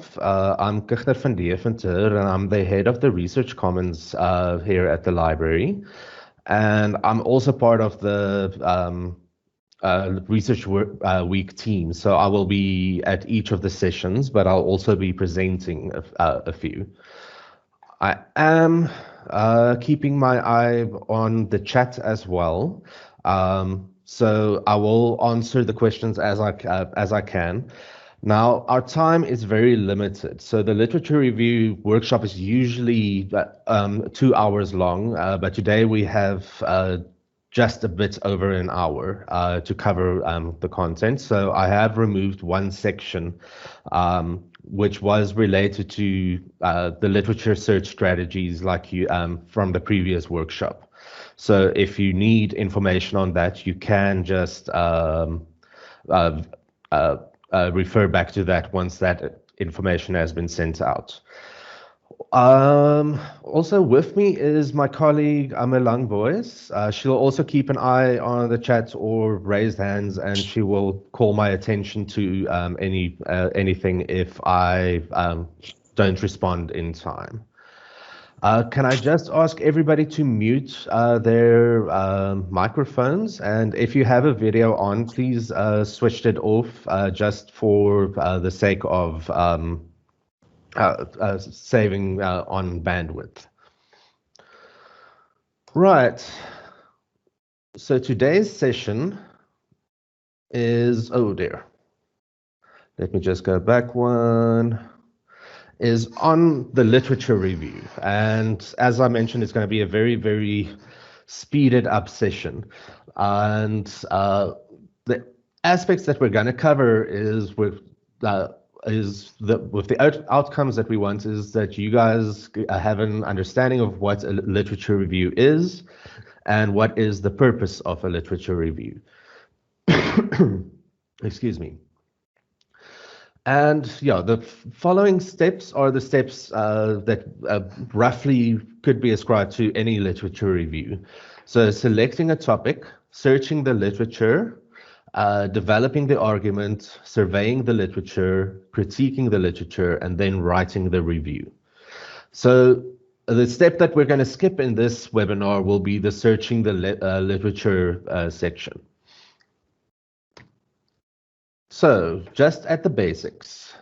myself. I'm Kirchner van Deventer, and I'm the head of the Research Commons here at the library. And I'm also part of the Research Week team. So I will be at each of the sessions, but I'll also be presenting a few. I am keeping my eye on the chat as well. So I will answer the questions as I can. Now, our time is very limited. So the literature review workshop is usually 2 hours long, but today we have just a bit over an hour to cover the content. So I have removed one section, which was related to the literature search strategies like you from the previous workshop. So if you need information on that, you can just refer back to that once that information has been sent out. Also with me is my colleague Amelang Boyce. She'll also keep an eye on the chat or raised hands, and she will call my attention to anything if I don't respond in time. Can I just ask everybody to mute their microphones? And if you have a video on, please switch it off just for the sake of saving on bandwidth. Right. So today's session is, oh dear. Let me just go back one. Is on the literature review. And as I mentioned, it's going to be a very, very speeded up session. And the aspects that we're going to cover is with the outcomes that we want is that you guys have an understanding of what a literature review is and what is the purpose of a literature review. Excuse me. And yeah, the following steps are the steps that roughly could be ascribed to any literature review. So selecting a topic, searching the literature, developing the argument, surveying the literature, critiquing the literature, and then writing the review. So the step that we're going to skip in this webinar will be the searching the literature section. So just at the basics.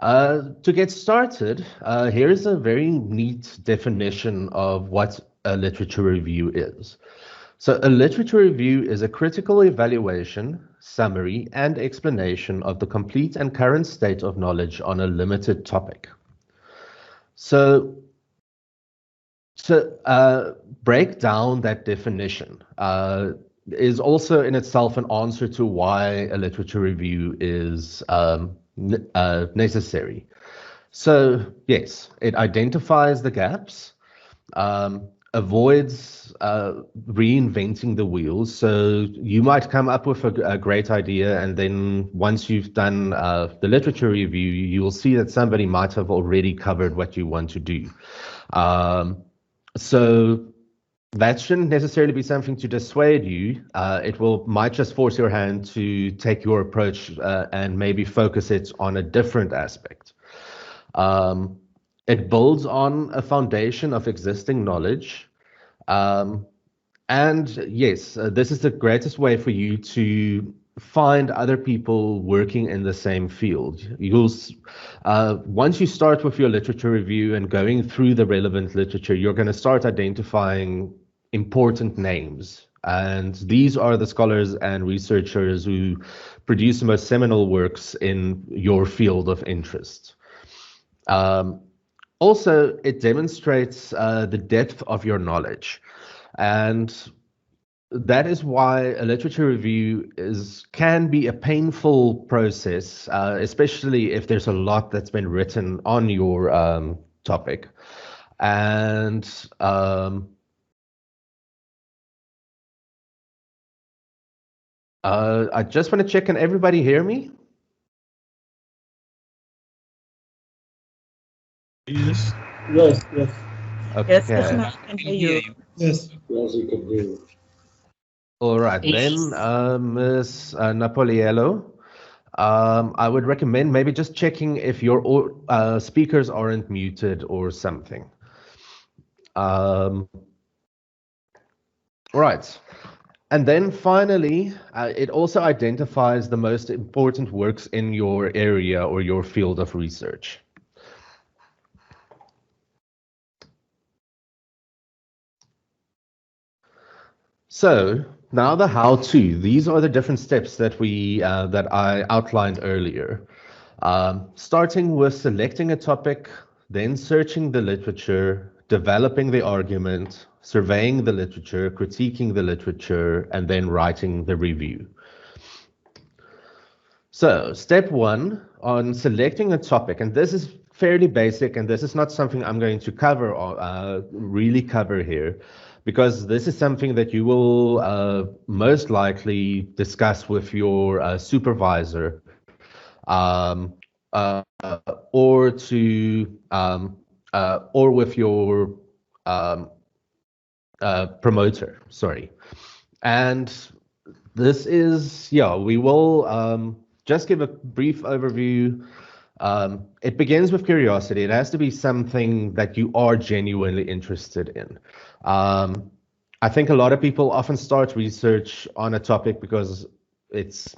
To get started, here's a very neat definition of what a literature review is. So a literature review is a critical evaluation, summary, and explanation of the complete and current state of knowledge on a limited topic. So to break down that definition, is also in itself an answer to why a literature review is necessary. So yes, it identifies the gaps, avoids reinventing the wheels. So you might come up with a great idea, and then once you've done the literature review, you will see that somebody might have already covered what you want to do. So that shouldn't necessarily be something to dissuade you. It might just force your hand to take your approach and maybe focus it on a different aspect. It builds on a foundation of existing knowledge. And yes, this is the greatest way for you to find other people working in the same field. Once you start with your literature review and going through the relevant literature, you're going to start identifying important names. And these are the scholars and researchers who produce the most seminal works in your field of interest. Also, it demonstrates the depth of your knowledge. And that is why a literature review can be a painful process, especially if there's a lot that's been written on your topic. And I just want to check, can everybody hear me? Yes. Yes, yes. Okay. Yes, I can hear you. Yes. Yes, we can hear you. All right, then, Ms. Napoliello, I would recommend maybe just checking if your speakers aren't muted or something. Right. And then finally, it also identifies the most important works in your area or your field of research. So now the how-to. These are the different steps that that I outlined earlier. Starting with selecting a topic, then searching the literature, developing the argument, surveying the literature, critiquing the literature, and then writing the review. So step one on selecting a topic, and this is fairly basic, and this is not something I'm going to cover or really cover here, because this is something that you will most likely discuss with your supervisor, or with your promoter. Sorry, and this is, yeah, we will just give a brief overview. It begins with curiosity. It has to be something that you are genuinely interested in. I think a lot of people often start research on a topic because it's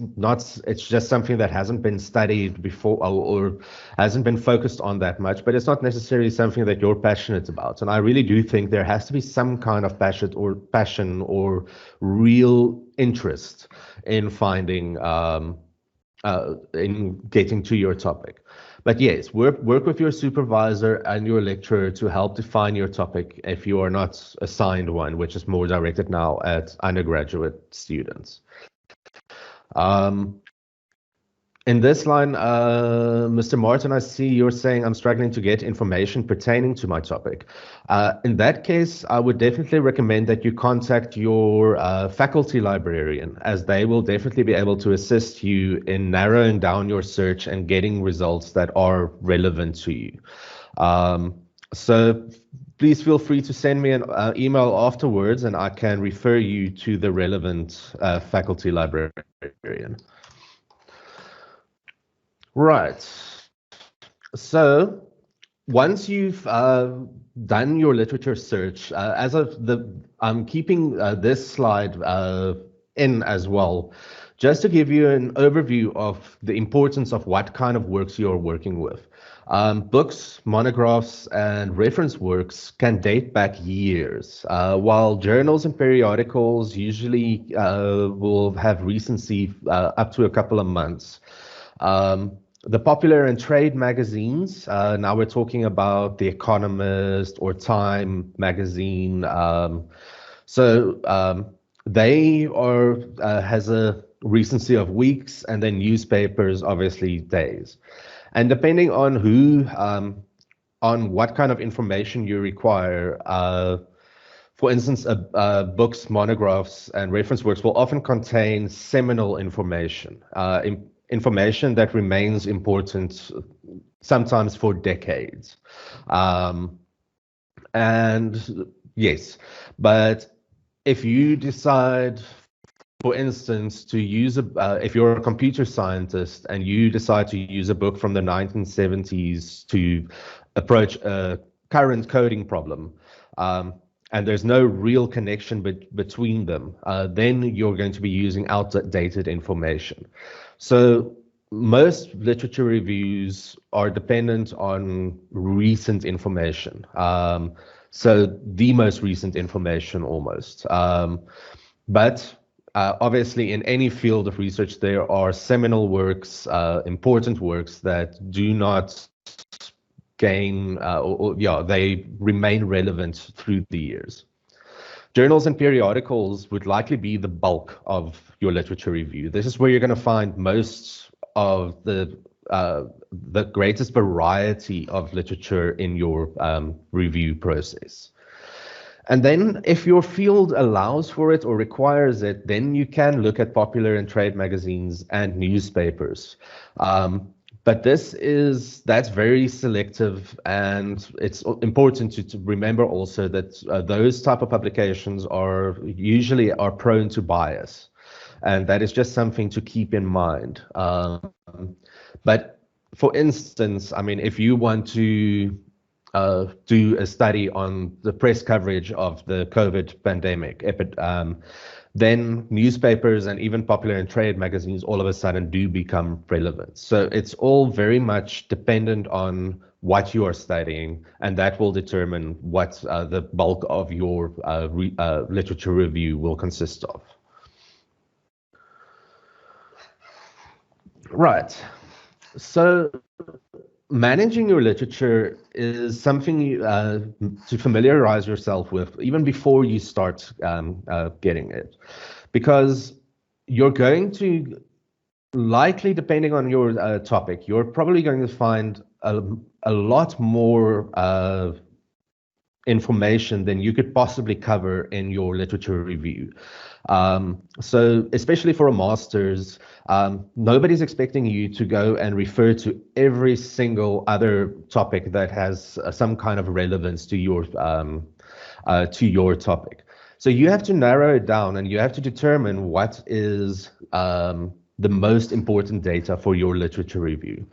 just something that hasn't been studied before or hasn't been focused on that much, but it's not necessarily something that you're passionate about. And I really do think there has to be some kind of passion or real interest in finding in getting to your topic. But yes, work with your supervisor and your lecturer to help define your topic if you are not assigned one, which is more directed now at undergraduate students. In this line, Mr. Martin, I see you're saying I'm struggling to get information pertaining to my topic. In that case, I would definitely recommend that you contact your faculty librarian, as they will definitely be able to assist you in narrowing down your search and getting results that are relevant to you. So please feel free to send me an email afterwards, and I can refer you to the relevant faculty librarian. Right. So once you've done your literature search, I'm keeping this slide in as well, just to give you an overview of the importance of what kind of works you're working with. Books, monographs, and reference works can date back years, while journals and periodicals usually will have recency up to a couple of months. The popular and trade magazines, now we're talking about The Economist or Time magazine. They has a recency of weeks, and then newspapers, obviously, days. And depending on on what kind of information you require, for instance, books, monographs, and reference works will often contain seminal information, information that remains important sometimes for decades. And yes, but if you decide, for instance, to use if you're a computer scientist and you decide to use a book from the 1970s to approach a current coding problem, and there's no real connection between them, then you're going to be using outdated information. So most literature reviews are dependent on recent information. So the most recent information almost. But obviously in any field of research, there are seminal works, important works that do not gain, they remain relevant through the years. Journals and periodicals would likely be the bulk of your literature review. This is where you're going to find most of the greatest variety of literature in your review process. And then if your field allows for it or requires it, then you can look at popular and trade magazines and newspapers. But that's very selective, and it's important to remember also that those type of publications are usually prone to bias. and that is just something to keep in mind. But for instance, I mean, if you want to do a study on the press coverage of the COVID pandemic, then newspapers and even popular and trade magazines all of a sudden do become relevant. So it's all very much dependent on what you are studying, and that will determine what the bulk of your literature review will consist of. Right. So managing your literature is something to familiarize yourself with even before you start getting it, because you're going to likely, depending on your topic, you're probably going to find a lot more information than you could possibly cover in your literature review. So especially for a master's, nobody's expecting you to go and refer to every single other topic that has some kind of relevance to your topic. So you have to narrow it down, and you have to determine what is the most important data for your literature review.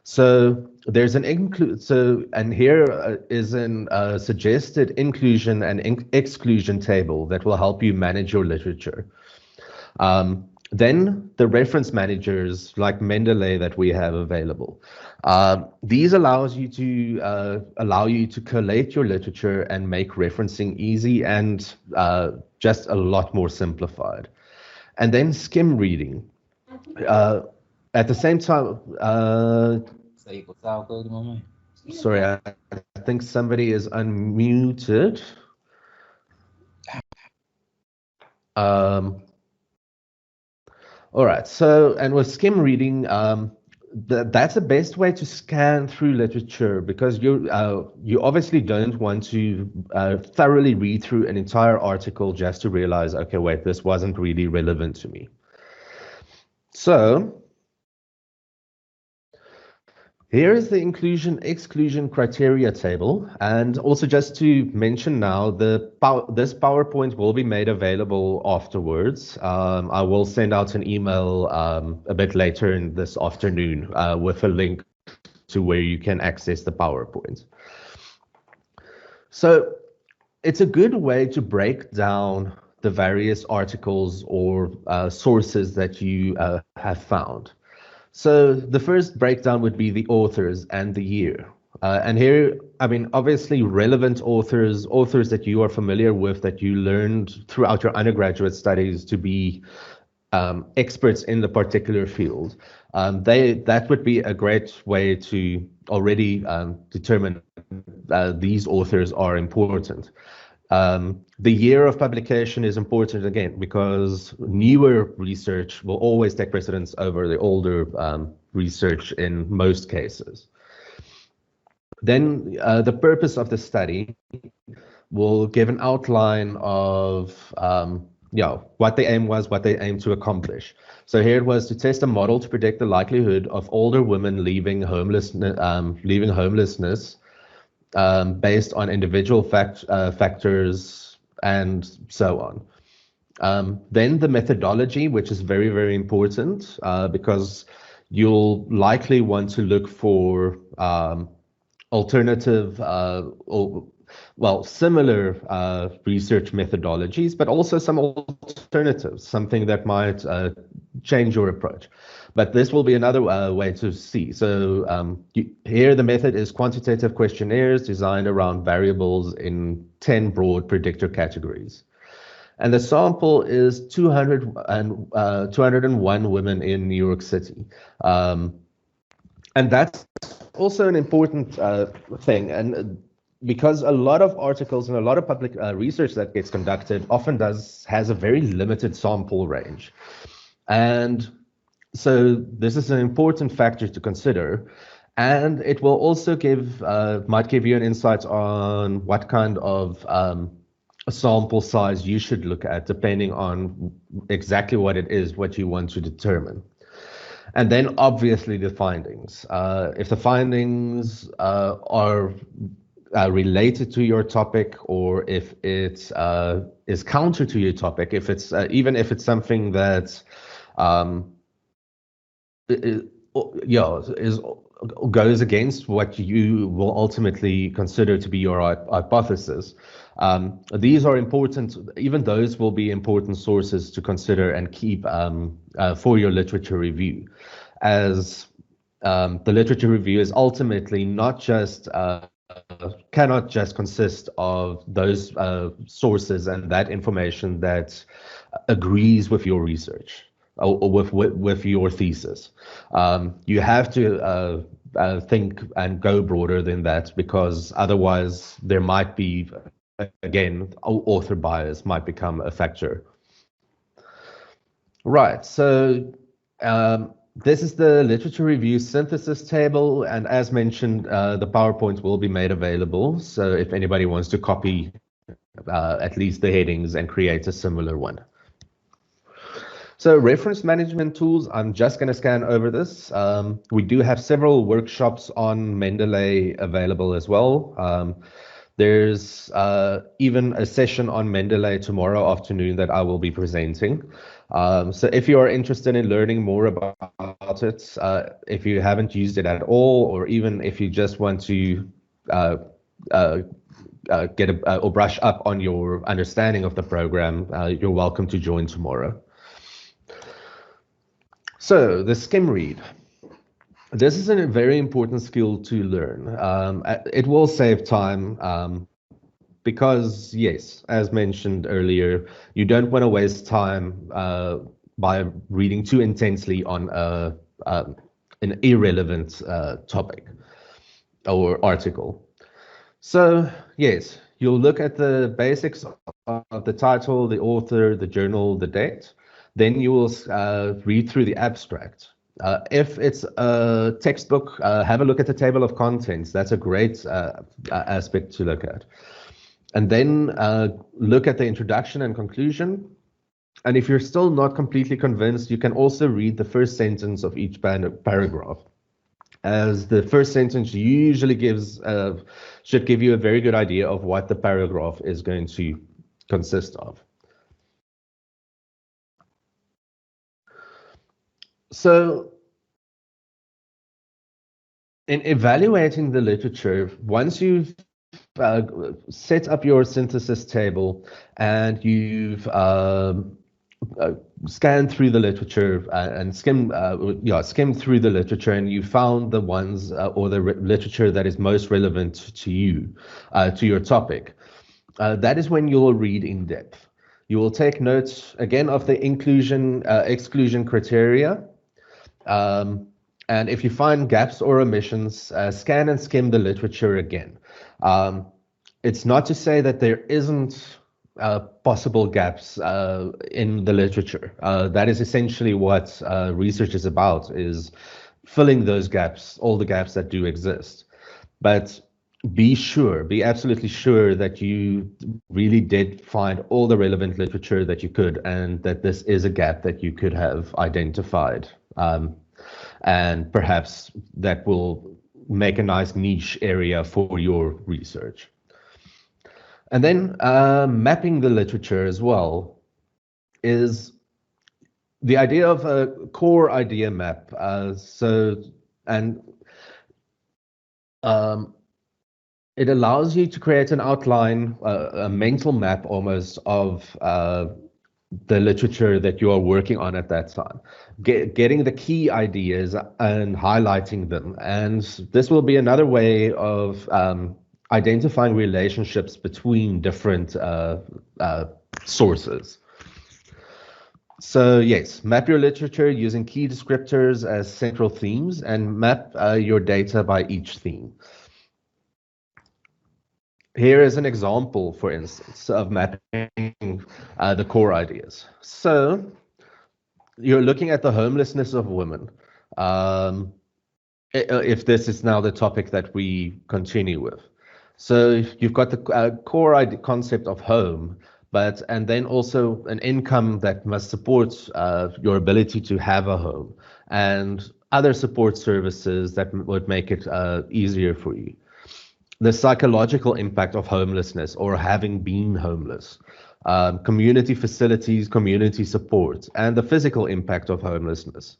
So there's an and here is a suggested inclusion and exclusion table that will help you manage your literature. Then the reference managers like Mendeley that we have available. These allow you to collate your literature and make referencing easy and just a lot more simplified. And then skim reading. At the same time, sorry, I think somebody is unmuted. All right, so, and with skim reading, that's the best way to scan through literature, because you obviously don't want to thoroughly read through an entire article just to realize, okay, wait, this wasn't really relevant to me. So here is the inclusion-exclusion criteria table, and also just to mention now, this PowerPoint will be made available afterwards. I will send out an email a bit later in this afternoon with a link to where you can access the PowerPoint. So it's a good way to break down the various articles or sources that you have found. So the first breakdown would be the authors and the year. And here, I mean, obviously relevant authors that you are familiar with, that you learned throughout your undergraduate studies to be experts in the particular field. That would be a great way to already determine these authors are important. The year of publication is important again, because newer research will always take precedence over the older research in most cases. Then the purpose of the study will give an outline of what the aim was, what they aimed to accomplish. So here it was to test a model to predict the likelihood of older women leaving homelessness based on individual factors and so on. Then the methodology, which is very, very important, because you'll likely want to look for alternative similar research methodologies, but also some alternatives, something that might change your approach. But this will be another way to see. So here the method is quantitative questionnaires designed around variables in 10 broad predictor categories. And the sample is 201 women in New York City. And that's also an important thing. And because a lot of articles and a lot of public research that gets conducted often has a very limited sample range. And so this is an important factor to consider, and it will also might give you an insight on what kind of sample size you should look at, depending on exactly what it is, what you want to determine. And then obviously the findings. If the findings are related to your topic, or if it is counter to your topic, if it's even if it's something that is goes against what you will ultimately consider to be your hypothesis. These are important, even those will be important sources to consider and keep for your literature review, as the literature review is ultimately not just cannot just consist of those sources and that information that agrees with your research or with your thesis. You have to think and go broader than that, because otherwise there might be, again, author bias might become a factor. Right, so this is the literature review synthesis table, and as mentioned, the PowerPoint will be made available. So if anybody wants to copy at least the headings and create a similar one. So reference management tools, I'm just going to scan over this. We do have several workshops on Mendeley available as well. There's even a session on Mendeley tomorrow afternoon that I will be presenting. So if you are interested in learning more about it, if you haven't used it at all, or even if you just want to get or brush up on your understanding of the program, you're welcome to join tomorrow. So the Skim Read. This is a very important skill to learn. It will save time because, yes, as mentioned earlier, you don't want to waste time by reading too intensely on an irrelevant topic or article. So, yes, you'll look at the basics of the title, the author, the journal, the date. Then you will read through the abstract. If it's a textbook, have a look at the table of contents. That's a great aspect to look at. And then look at the introduction and conclusion. And if you're still not completely convinced, you can also read the first sentence of each paragraph, as the first sentence usually should give you a very good idea of what the paragraph is going to consist of. So in evaluating the literature, once you've set up your synthesis table and you've scanned through the literature and skimmed through the literature, and you found the ones or the literature that is most relevant to you, to your topic, that is when you'll read in depth. You will take notes again of the inclusion, exclusion criteria. And if you find gaps or omissions, scan and skim the literature again. It's not to say that there isn't possible gaps in the literature. That is essentially what research is about, is filling those gaps, all the gaps that do exist. But be absolutely sure that you really did find all the relevant literature that you could, and that this is a gap that you could have identified. And perhaps that will make a nice niche area for your research. And then mapping the literature as well is the idea of a core idea map. It allows you to create an outline, a mental map almost of the literature that you are working on at that time, getting the key ideas and highlighting them. And this will be another way of identifying relationships between different sources. So yes, map your literature using key descriptors as central themes, and map your data by each theme. Here is an example, for instance, of mapping the core ideas. So you're looking at the homelessness of women. If this is now the topic that we continue with. So you've got the core concept of home, and then also an income that must support your ability to have a home, and other support services that would make it easier for you. the psychological impact of homelessness or having been homeless, community facilities, community support, and the physical impact of homelessness.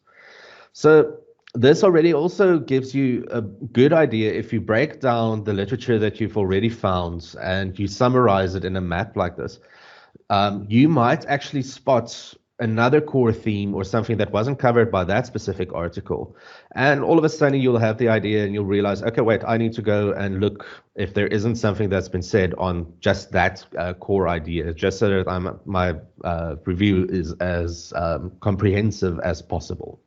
So this already also gives you a good idea. If you break down the literature that you've already found and you summarize it in a map like this, you might actually spot another core theme or something that wasn't covered by that specific article. And all of a sudden you'll have the idea and you'll realize, okay, wait, I need to go and look if there isn't something that's been said on just that core idea, just so that my review is as comprehensive as possible.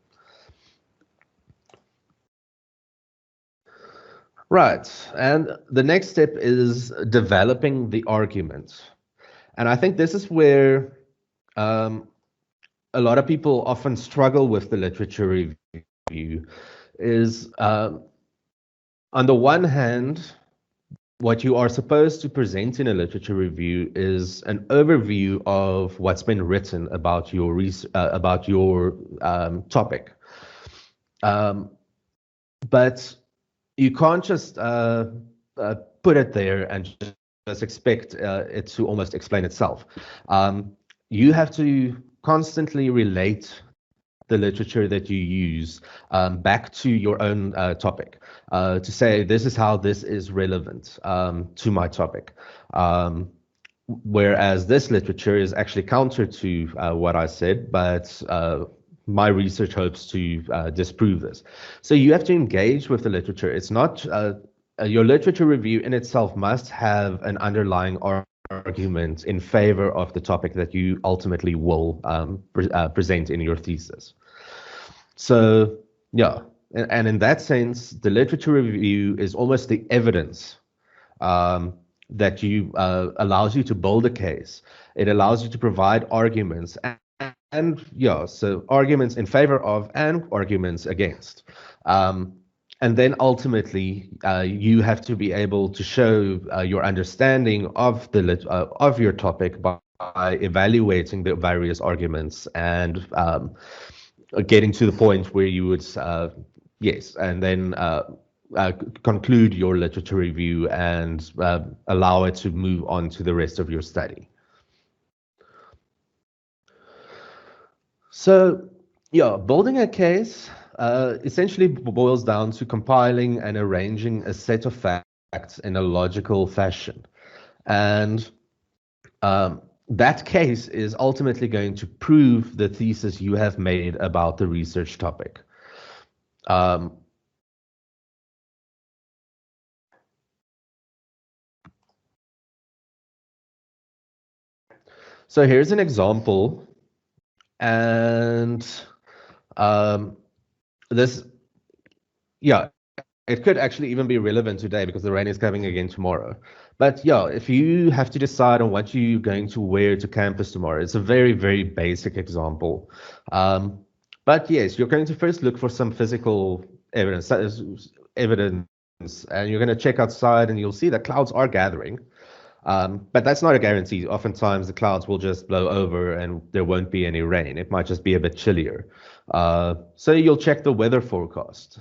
Right. And the next step is developing the argument. And I think this is where a lot of people often struggle with the literature review is on the one hand, what you are supposed to present in a literature review is an overview of what's been written about your topic. But you can't just put it there and just expect it to almost explain itself. You have to constantly relate the literature that you use back to your own topic to say, this is how this is relevant to my topic. Whereas this literature is actually counter to what I said, but my research hopes to disprove this. So you have to engage with the literature. It's not, your literature review in itself must have an underlying argument in favor of the topic that you ultimately will present in your thesis. So yeah, and in that sense, the literature review is almost the evidence that allows you to build a case. It allows you to provide arguments and yeah, so arguments in favor of and arguments against. And then ultimately, you have to be able to show your understanding of of your topic by evaluating the various arguments and getting to the point where you would, yes, and then conclude your literature review and allow it to move on to the rest of your study. So, yeah, building a case essentially boils down to compiling and arranging a set of facts in a logical fashion. And that case is ultimately going to prove the thesis you have made about the research topic. So here's an example. And this, yeah, it could actually even be relevant today because the rain is coming again tomorrow. But yeah, if you have to decide on what you're going to wear to campus tomorrow, it's a very, very basic example. But yes, you're going to first look for some physical evidence, and you're going to check outside and you'll see that clouds are gathering. But that's not a guarantee. Oftentimes the clouds will just blow over and there won't be any rain. It might just be a bit chillier. So you'll check the weather forecast.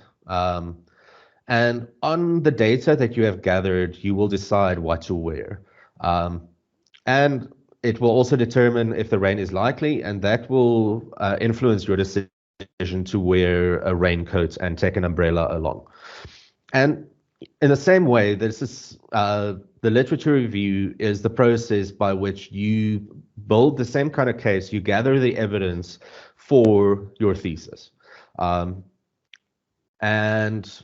And on the data that you have gathered, you will decide what to wear. And it will also determine if the rain is likely, and that will influence your decision to wear a raincoat and take an umbrella along. And in the same way, this is the literature review is the process by which you build the same kind of case. You gather the evidence for your thesis. And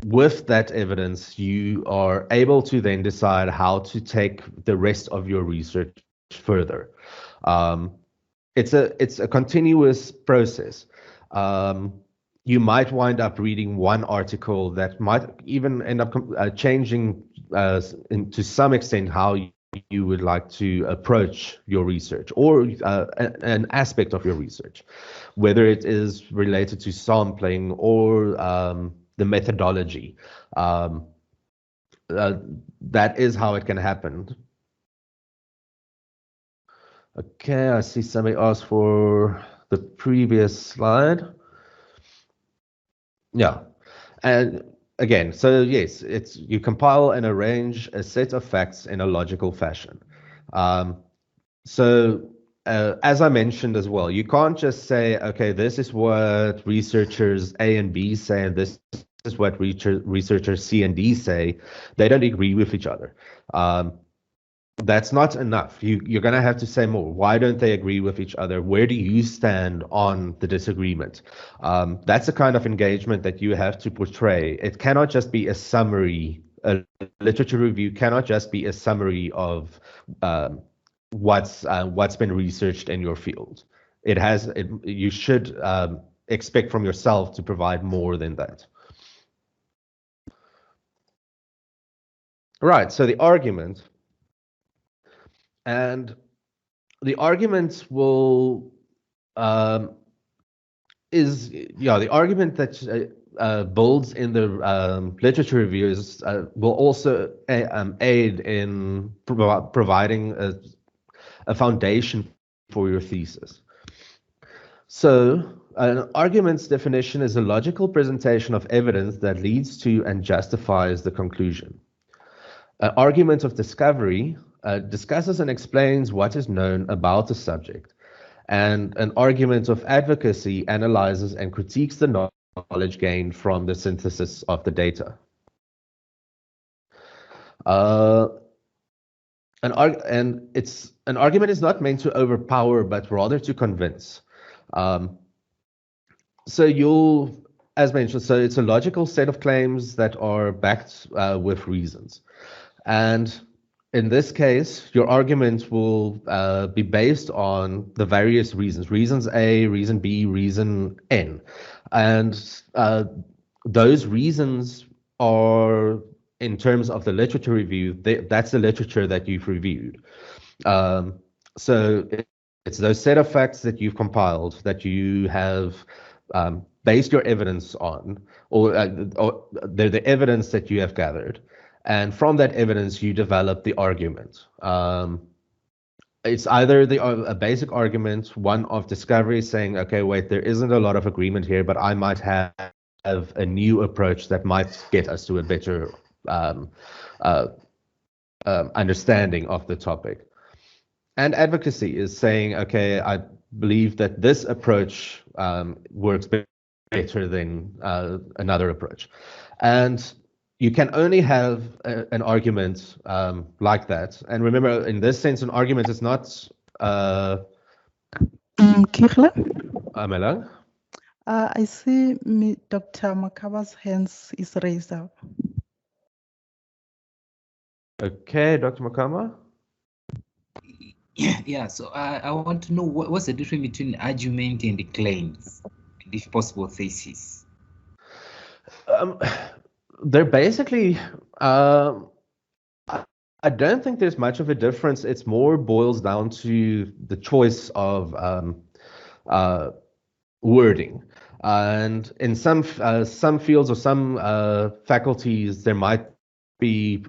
with that evidence, you are able to then decide how to take the rest of your research further. It's a continuous process. You might wind up reading one article that might even end up changing to some extent how you would like to approach your research or an aspect of your research, whether it is related to sampling or the methodology. That is how it can happen. Okay, I see somebody asked for the previous slide. Yeah, and again, so yes, it's you compile and arrange a set of facts in a logical fashion. Um, so as I mentioned as well, you can't just say, okay, this is what researchers A and B say, and this is what researchers C and D say. They don't agree with each other. That's not enough. You're going to have to say more. Why don't they agree with each other? Where do you stand on the disagreement? That's the kind of engagement that you have to portray. It cannot just be a summary. A literature review cannot just be a summary of what's been researched in your field. You should expect from yourself to provide more than that. Right. So the argument. And the argument will the argument that builds in the literature reviews will also aid in providing a foundation for your thesis. So an argument's definition is a logical presentation of evidence that leads to and justifies the conclusion. An argument of discovery discusses and explains what is known about the subject, and an argument of advocacy analyzes and critiques the knowledge gained from the synthesis of the data. An argument is not meant to overpower, but rather to convince. As mentioned, so it's a logical set of claims that are backed with reasons. And in this case, your argument will be based on the various reasons. Reasons A, reason B, reason N. And those reasons are, in terms of the literature review, that's the literature that you've reviewed. So it's those set of facts that you've compiled that you have based your evidence on, or they're the evidence that you have gathered. And from that evidence, you develop the argument. It's either a basic argument, one of discovery, saying, okay, wait, there isn't a lot of agreement here, but I might have a new approach that might get us to a better understanding of the topic. And advocacy is saying, okay, I believe that this approach works better than another approach. And you can only have an argument like that. And remember, in this sense, an argument is not... Kirchner? Amela? I see Dr. Makaba's hands is raised up. Okay, Dr. Makama? Yeah, so I want to know what's the difference between argument and claims, and if possible, thesis. They're basically, I don't think there's much of a difference. It's more boils down to the choice of wording. And in some fields or some faculties, there might be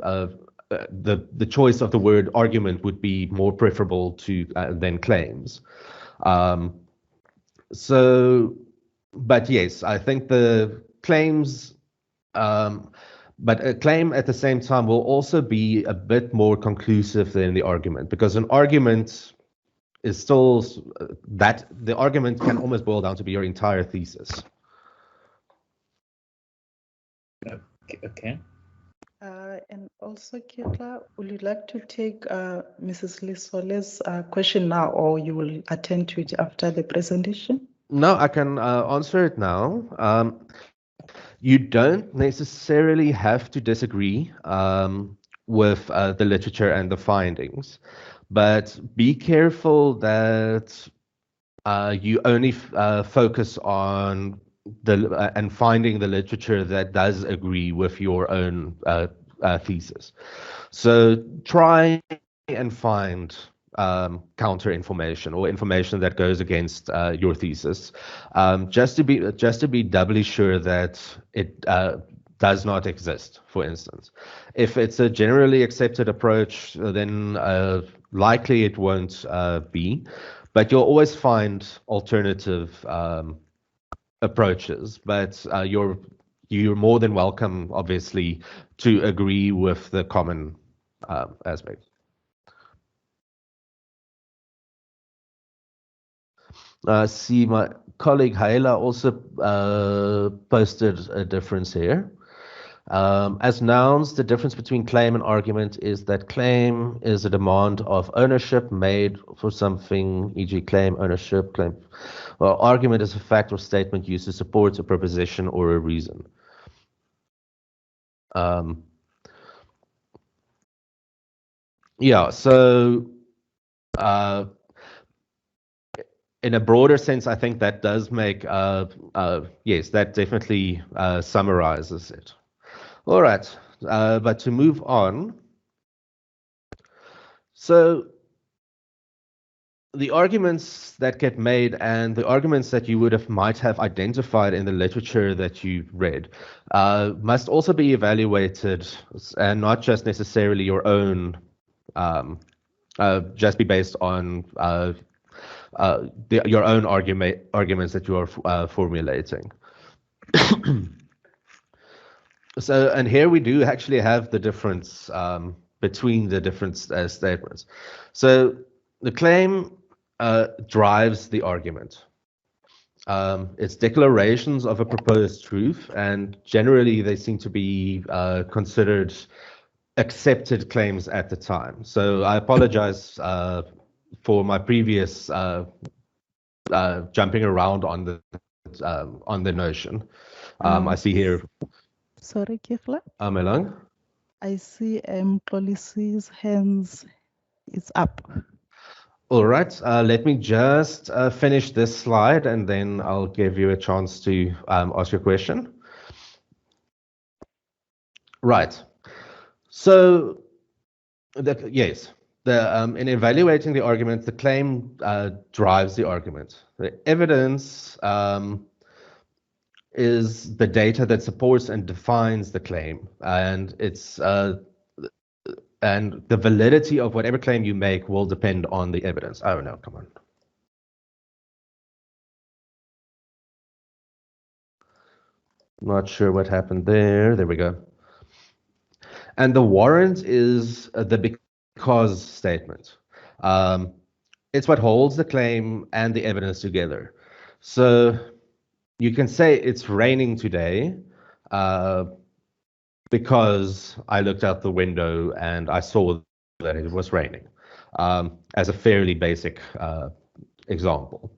the choice of the word argument would be more preferable to than claims. But yes, I think the claims. But a claim at the same time will also be a bit more conclusive than the argument, because an argument is still that the argument can almost boil down to be your entire thesis. Okay. And also, Kirchner, would you like to take Mrs. Lisole's question now, or you will attend to it after the presentation? No, I can answer it now. You don't necessarily have to disagree with the literature and the findings, but be careful that you only focus on and finding the literature that does agree with your own thesis. So try and find counter information or information that goes against your thesis, just to be doubly sure that it does not exist. For instance, if it's a generally accepted approach, then likely it won't be, but you'll always find alternative approaches. But you're more than welcome, obviously, to agree with the common aspect. See, my colleague Haila also posted a difference here. As nouns, the difference between claim and argument is that claim is a demand of ownership made for something, e.g. claim, ownership, claim. Well, argument is a fact or statement used to support a proposition or a reason. Yeah, so in a broader sense, I think that does make, yes, that definitely summarizes it. All right, but to move on, so the arguments that get made and the arguments that you might have identified in the literature that you've read must also be evaluated, and not just necessarily your own, just be based on your own arguments that you are formulating. So, and here we do actually have the difference between the different statements. So the claim drives the argument. It's declarations of a proposed truth, and generally they seem to be considered accepted claims at the time. So I apologize for my previous jumping around on the notion. I see here. Sorry, Kirchner. Amelang. I see Polici's hands is up. All right, let me just finish this slide and then I'll give you a chance to ask your question. Right, so yes, in evaluating the argument, the claim drives the argument. The evidence is the data that supports and defines the claim, and it's and the validity of whatever claim you make will depend on the evidence. Oh no, come on. Not sure what happened there. There we go. And the warrant is the because statement. It's what holds the claim and the evidence together. So you can say it's raining today because I looked out the window and I saw that it was raining, as a fairly basic example.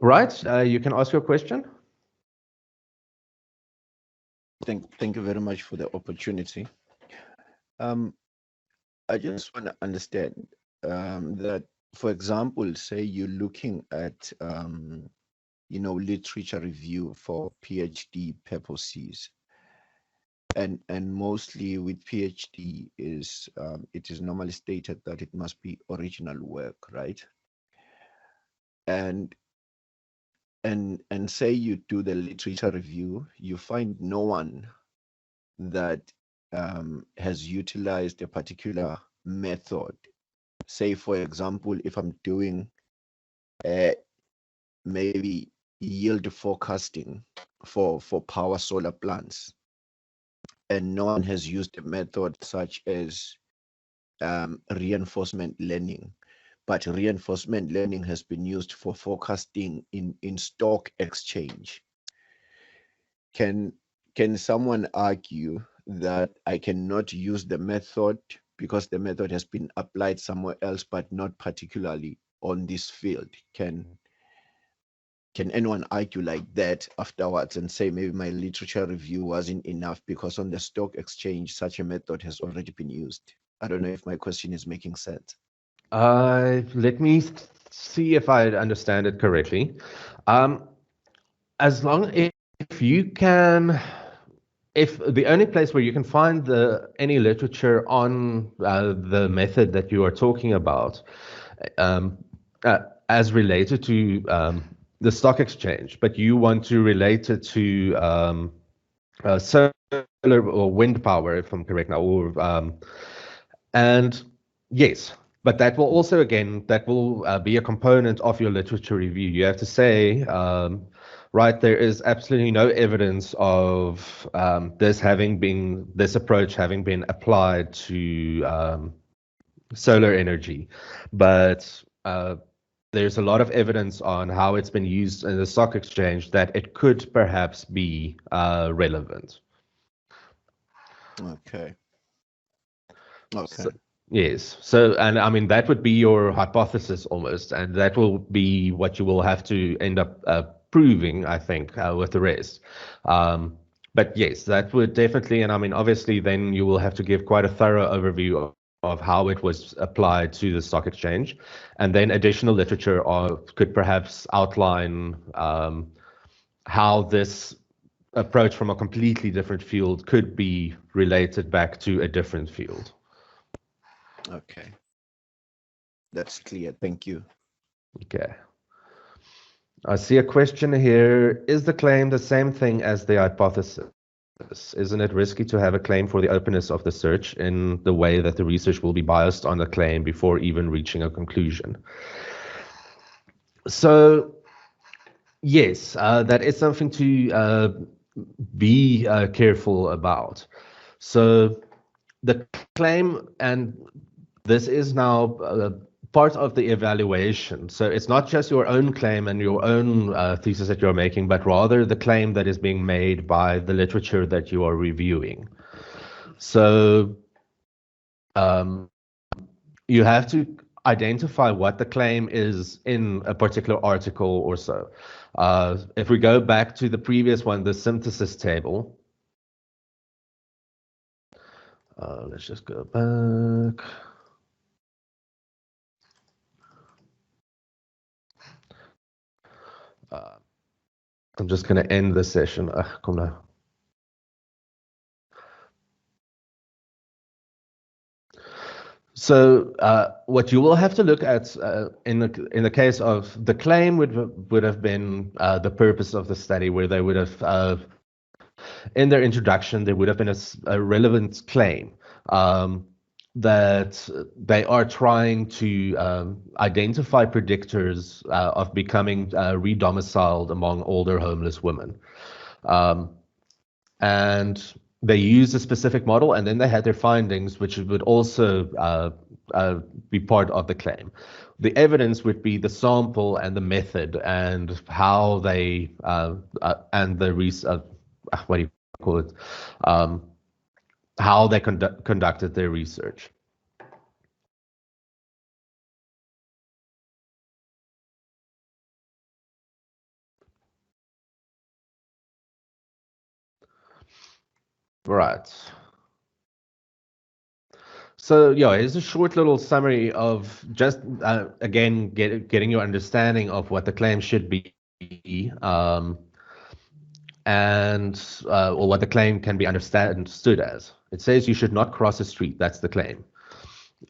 Right, you can ask your question. Thank you very much for the opportunity. I just want to understand that, for example, say you're looking at literature review for PhD purposes, and mostly with PhD is it is normally stated that it must be original work, right? And say you do the literature review, you find no one that has utilized a particular method. Say, for example, if I'm doing maybe yield forecasting for power solar plants, and no one has used a method such as reinforcement learning, but reinforcement learning has been used for forecasting in stock exchange. Can someone argue that I cannot use the method because the method has been applied somewhere else, but not particularly on this field? Can anyone argue like that afterwards and say maybe my literature review wasn't enough because on the stock exchange such a method has already been used? I don't know if my question is making sense. Let me see if I understand it correctly. As long if you can, if the only place where you can find any literature on the method that you are talking about as related to the stock exchange, but you want to relate it to solar or wind power, if I'm correct now, or and yes, but that will also, again, that will be a component of your literature review. You have to say right, there is absolutely no evidence of this approach having been applied to solar energy, but there's a lot of evidence on how it's been used in the stock exchange that it could perhaps be relevant. Okay. Okay. So, yes. So, and I mean, that would be your hypothesis almost, and that will be what you will have to end up proving, I think, with the rest. But yes, that would definitely, and I mean, obviously, then you will have to give quite a thorough overview of how it was applied to the stock exchange, and then additional literature could perhaps outline how this approach from a completely different field could be related back to a different field. Okay. That's clear. Thank you. Okay. I see a question here. Is the claim the same thing as the hypothesis? Isn't it risky to have a claim for the openness of the search in the way that the research will be biased on the claim before even reaching a conclusion? So, yes, that is something to be careful about. So, the claim, and this is now part of the evaluation. So it's not just your own claim and your own thesis that you're making, but rather the claim that is being made by the literature that you are reviewing. So you have to identify what the claim is in a particular article or so. If we go back to the previous one, the synthesis table, let's just go back. I'm just going to end the session. Kom nou. So what you will have to look at in the case of the claim would have been the purpose of the study, where they would have in their introduction there would have been a relevant claim that they are trying to identify predictors of becoming re-domiciled among older homeless women. And they used a specific model, and then they had their findings, which would also be part of the claim. The evidence would be the sample and the method and how they, and the, what do you call it? How they conducted their research. Right. So yeah, here's a short little summary of just, again, getting your understanding of what the claim should be, and or what the claim can be understood as. It says you should not cross a street. That's the claim.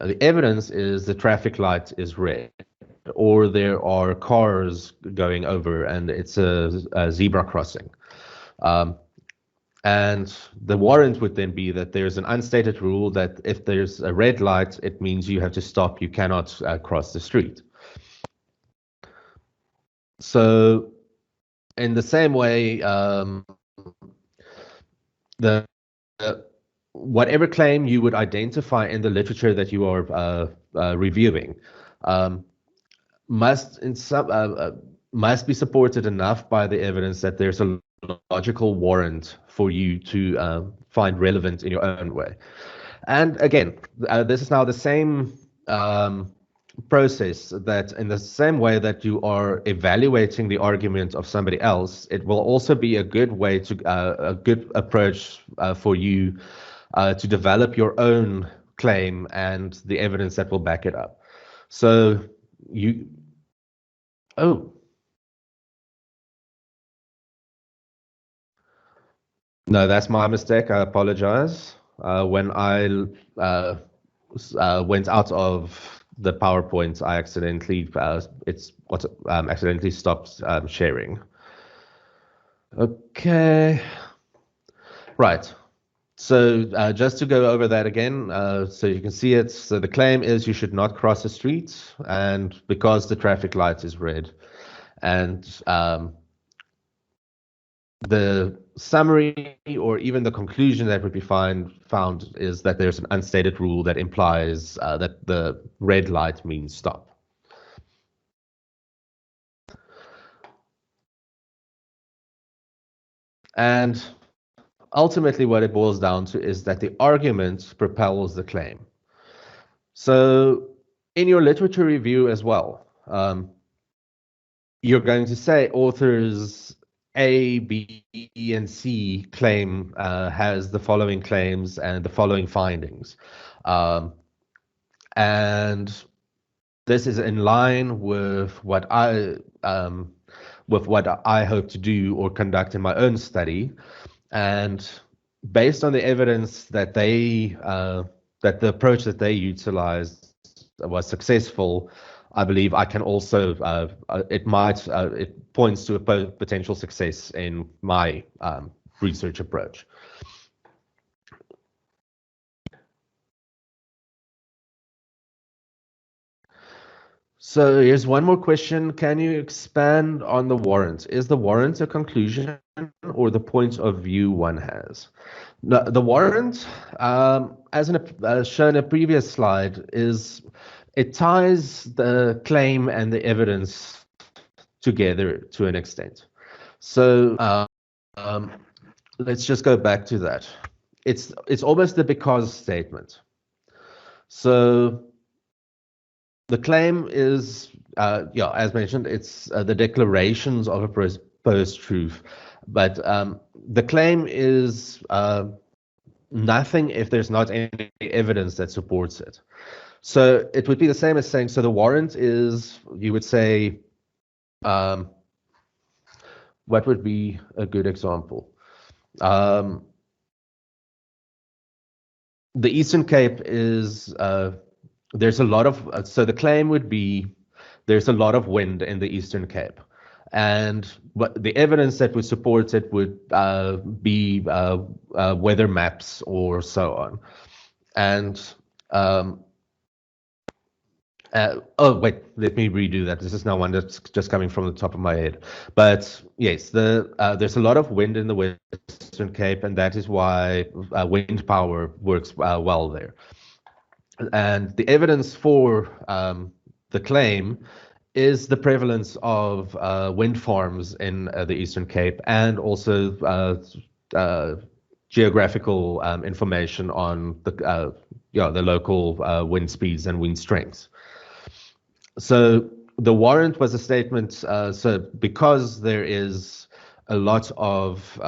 The evidence is the traffic light is red, or there are cars going over and it's a zebra crossing. And the warrant would then be that there's an unstated rule that if there's a red light, it means you have to stop. You cannot cross the street. So in the same way, whatever claim you would identify in the literature that you are reviewing must be supported enough by the evidence that there's a logical warrant for you to find relevant in your own way. And again, this is now the same process, that in the same way that you are evaluating the argument of somebody else, it will also be a good way to a good approach for you to develop your own claim and the evidence that will back it up. So no, that's my mistake. I apologize. When I went out of the PowerPoint, I accidentally accidentally stopped sharing. Okay, right. So just to go over that again, so you can see it. So the claim is you should not cross the street, and because the traffic light is red, and the summary or even the conclusion that would be found is that there's an unstated rule that implies that the red light means stop. And ultimately what it boils down to is that the argument propels the claim. So in your literature review as well, you're going to say authors A, B, and C claim has the following claims and the following findings. And this is in line with what I hope to do or conduct in my own study. And based on the evidence that that the approach that they utilized was successful, I believe I can also, it points to a potential success in my research approach. So here's one more question. Can you expand on the warrant? Is the warrant a conclusion or the point of view one has? No, the warrant, as shown in a previous slide, it ties the claim and the evidence together to an extent. So let's just go back to that. It's almost the because statement. So the claim is, as mentioned, it's the declarations of a proposed truth. But the claim is nothing if there's not any evidence that supports it. So it would be the same as saying, so the warrant is, you would say, what would be a good example? The Eastern Cape is, there's a lot of, so the claim would be, there's a lot of wind in the Eastern Cape. And the evidence that would support it would be weather maps or so on. And oh, wait, let me redo that. This is now one that's just coming from the top of my head. But yes, there's a lot of wind in the Western Cape, and that is why wind power works well there. And the evidence for the claim is the prevalence of wind farms in the Eastern Cape, and also geographical information on the local wind speeds and wind strengths. So the warrant was a statement, so because there is a lot of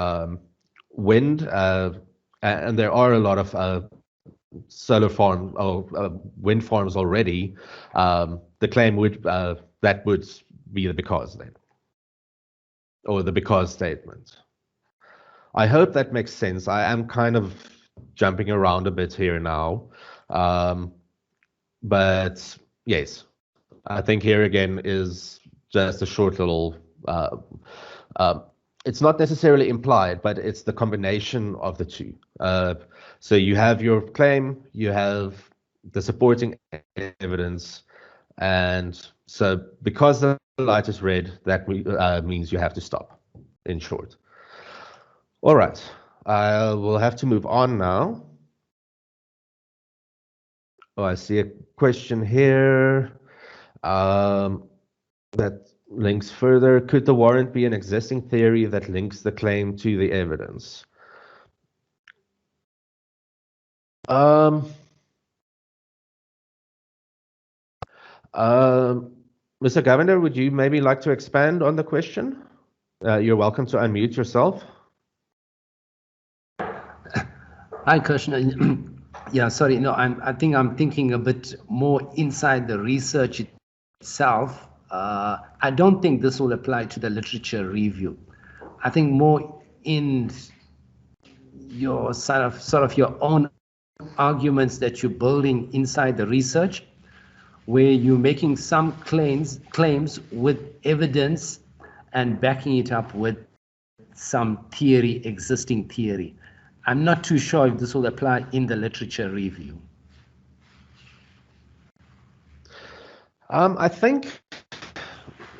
wind, and there are a lot of solar farm or wind farms already, the claim would, that would be the because then, or the because statement. I hope that makes sense. I am kind of jumping around a bit here now, but yes. I think here again is just a short little, it's not necessarily implied, but it's the combination of the two. So you have your claim, you have the supporting evidence, and so because the light is red, that means you have to stop, in short. All right, we'll have to move on now. Oh, I see a question here. That links further. Could the warrant be an existing theory that links the claim to the evidence? Mr. Governor, would you maybe like to expand on the question? You're welcome to unmute yourself. Hi, Kirchner. Yeah, sorry. No, I think I'm thinking a bit more inside the research itself. I don't think this will apply to the literature review. I think more in your sort of your own arguments that you're building inside the research, where you're making some claims with evidence and backing it up with some theory, existing theory. I'm not too sure if this will apply in the literature review. I think,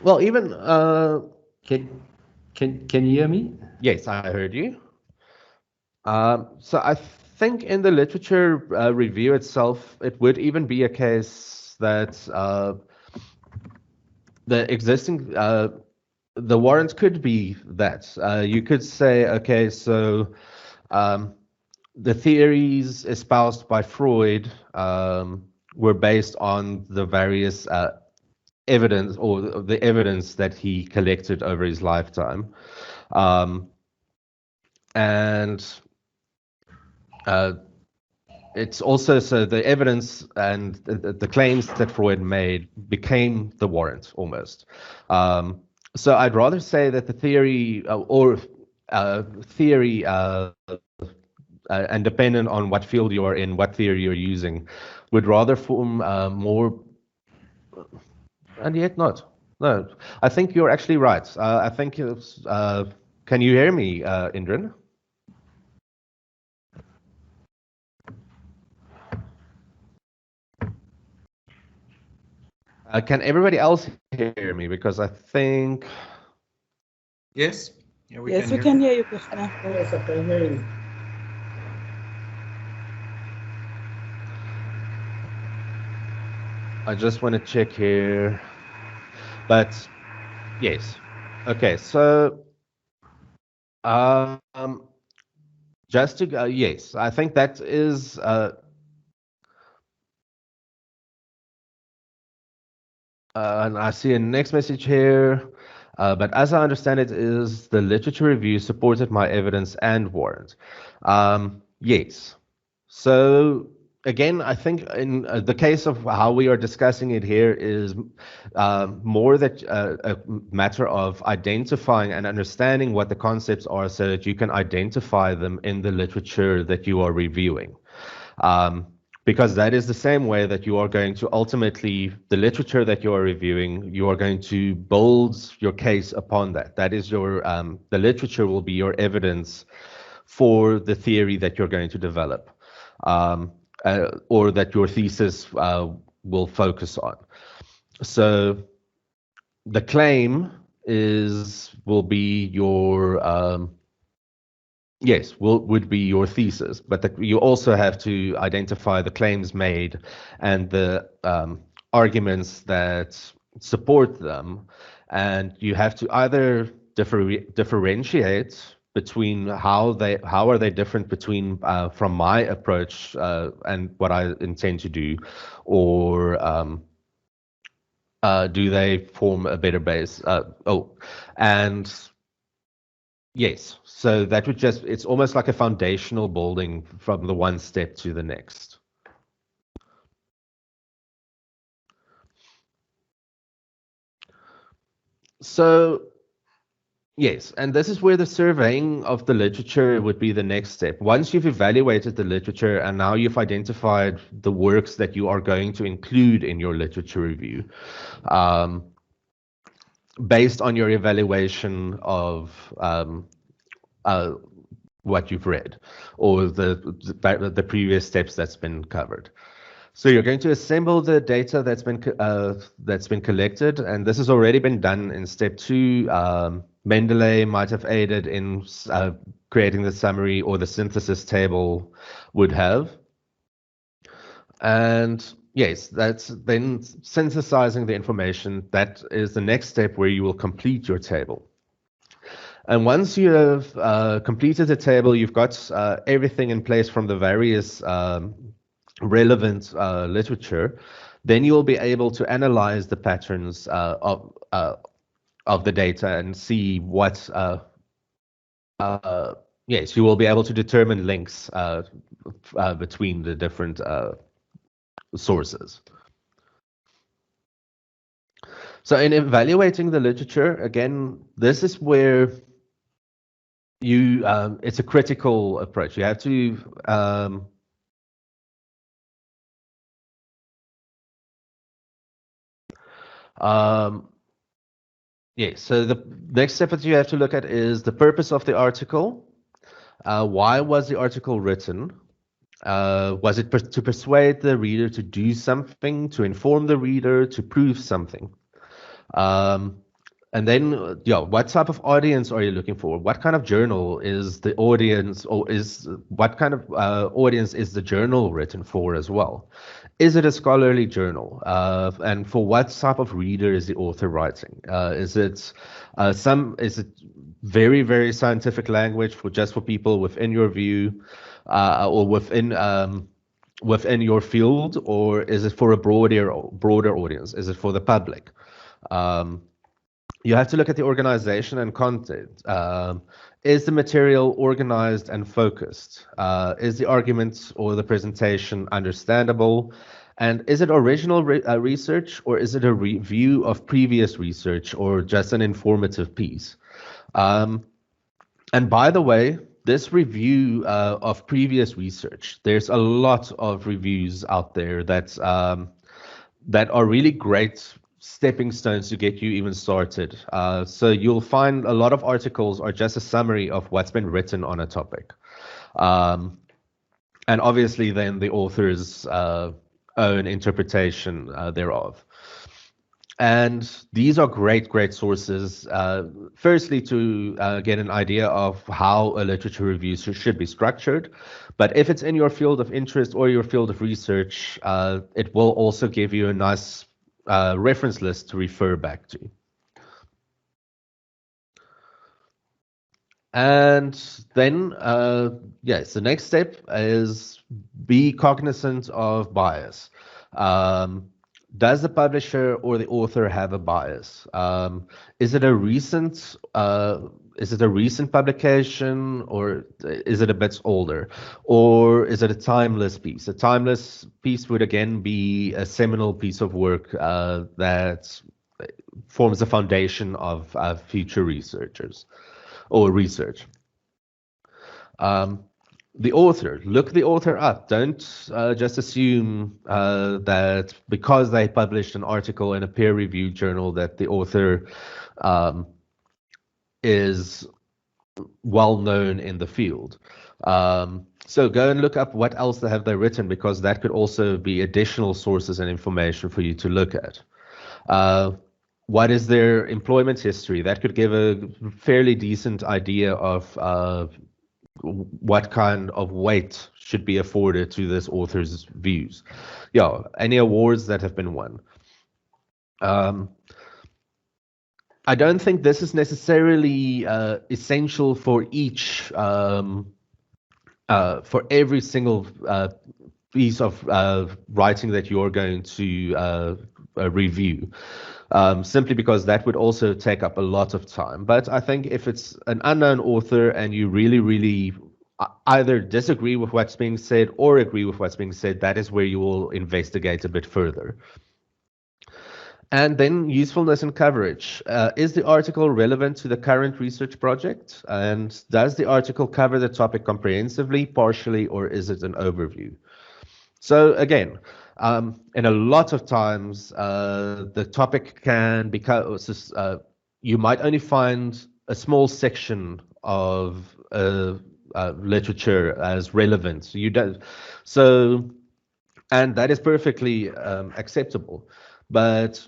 well, even can Can you hear me? Yes, I heard you. So I think in the literature review itself, it would even be a case that the existing the warrant could be that you could say, okay, so the theories espoused by Freud were based on the various evidence or the evidence that he collected over his lifetime. And it's also so the evidence and the claims that Freud made became the warrant almost. So I'd rather say that the theory and dependent on what field you are in, what theory you're using, would rather form more, and yet not. No, I think you're actually right. I think it's, can you hear me, Indran? Can everybody else hear me? Because I think. Yes. Yeah, Yes, we can hear you, Kirchner. Yes, I can hear you. I just want to check here. But yes. Okay, so just to go, yes, I think that is and I see a next message here. But as I understand it, is the literature review supported my evidence and warrant? Yes. So again, I think in the case of how we are discussing it here is more that a matter of identifying and understanding what the concepts are so that you can identify them in the literature that you are reviewing. Because that is the same way that you are going to ultimately, the literature that you are reviewing, you are going to build your case upon that. That is your, the literature will be your evidence for the theory that you're going to develop, or that your thesis will focus on. So the claim will be your, yes, would be your thesis, but you also have to identify the claims made and the arguments that support them, and you have to either differentiate between how are they different between from my approach and what I intend to do, or do they form a better base? And yes, so that would just, it's almost like a foundational building from the one step to the next. So, yes, and this is where the surveying of the literature would be the next step. Once you've evaluated the literature and now you've identified the works that you are going to include in your literature review, based on your evaluation of what you've read or the previous steps that's been covered. So you're going to assemble the data that's been collected, and this has already been done in step 2. Mendeley might have aided in creating the summary, or the synthesis table would have. And yes, that's then synthesizing the information. That is the next step where you will complete your table. And once you have completed the table, you've got everything in place from the various relevant literature, then you'll be able to analyze the patterns of the data and see what, yes, you will be able to determine links between the different sources. So in evaluating the literature, again, this is where you, it's a critical approach. You have to, yes, so the next step that you have to look at is the purpose of the article. Why was the article written? Was it to persuade the reader to do something, to inform the reader, to prove something? And then, yeah, what type of audience are you looking for? What kind of journal is the audience, or what kind of audience is the journal written for as well? Is it a scholarly journal? And for what type of reader is the author writing? Is it very, very scientific language for just for people within your view, or within your field, or is it for a broader audience? Is it for the public? You have to look at the organization and content. Is the material organized and focused? Is the argument or the presentation understandable? And is it original research, or is it a review of previous research, or just an informative piece? And by the way, this review of previous research, there's a lot of reviews out there that are really great stepping stones to get you even started. So you'll find a lot of articles are just a summary of what's been written on a topic. And obviously then the author's own interpretation thereof. And these are great sources, firstly to get an idea of how a literature review should be structured. But if it's in your field of interest or your field of research, it will also give you a nice reference list to refer back to. And then, yes, the next step is be cognizant of bias. Does the publisher or the author have a bias? Is it a recent publication, or is it a bit older, or is it a timeless piece? A timeless piece would again be a seminal piece of work that forms the foundation of future researchers or research. The author, look the author up. Don't just assume that because they published an article in a peer-reviewed journal that the author is well known in the field. So go and look up what else have they written, because that could also be additional sources and information for you to look at. What is their employment history? That could give a fairly decent idea of what kind of weight should be afforded to this author's views. Yeah, any awards that have been won. I don't think this is necessarily essential for each, for every single piece of writing that you're going to review. Simply because that would also take up a lot of time. But I think if it's an unknown author and you really either disagree with what's being said or agree with what's being said, that is where you will investigate a bit further. And then usefulness and coverage. Is the article relevant to the current research project? And does the article cover the topic comprehensively, partially, or is it an overview? So again, and a lot of times the topic can become, you might only find a small section of literature as relevant. You don't, so, and that is perfectly acceptable. But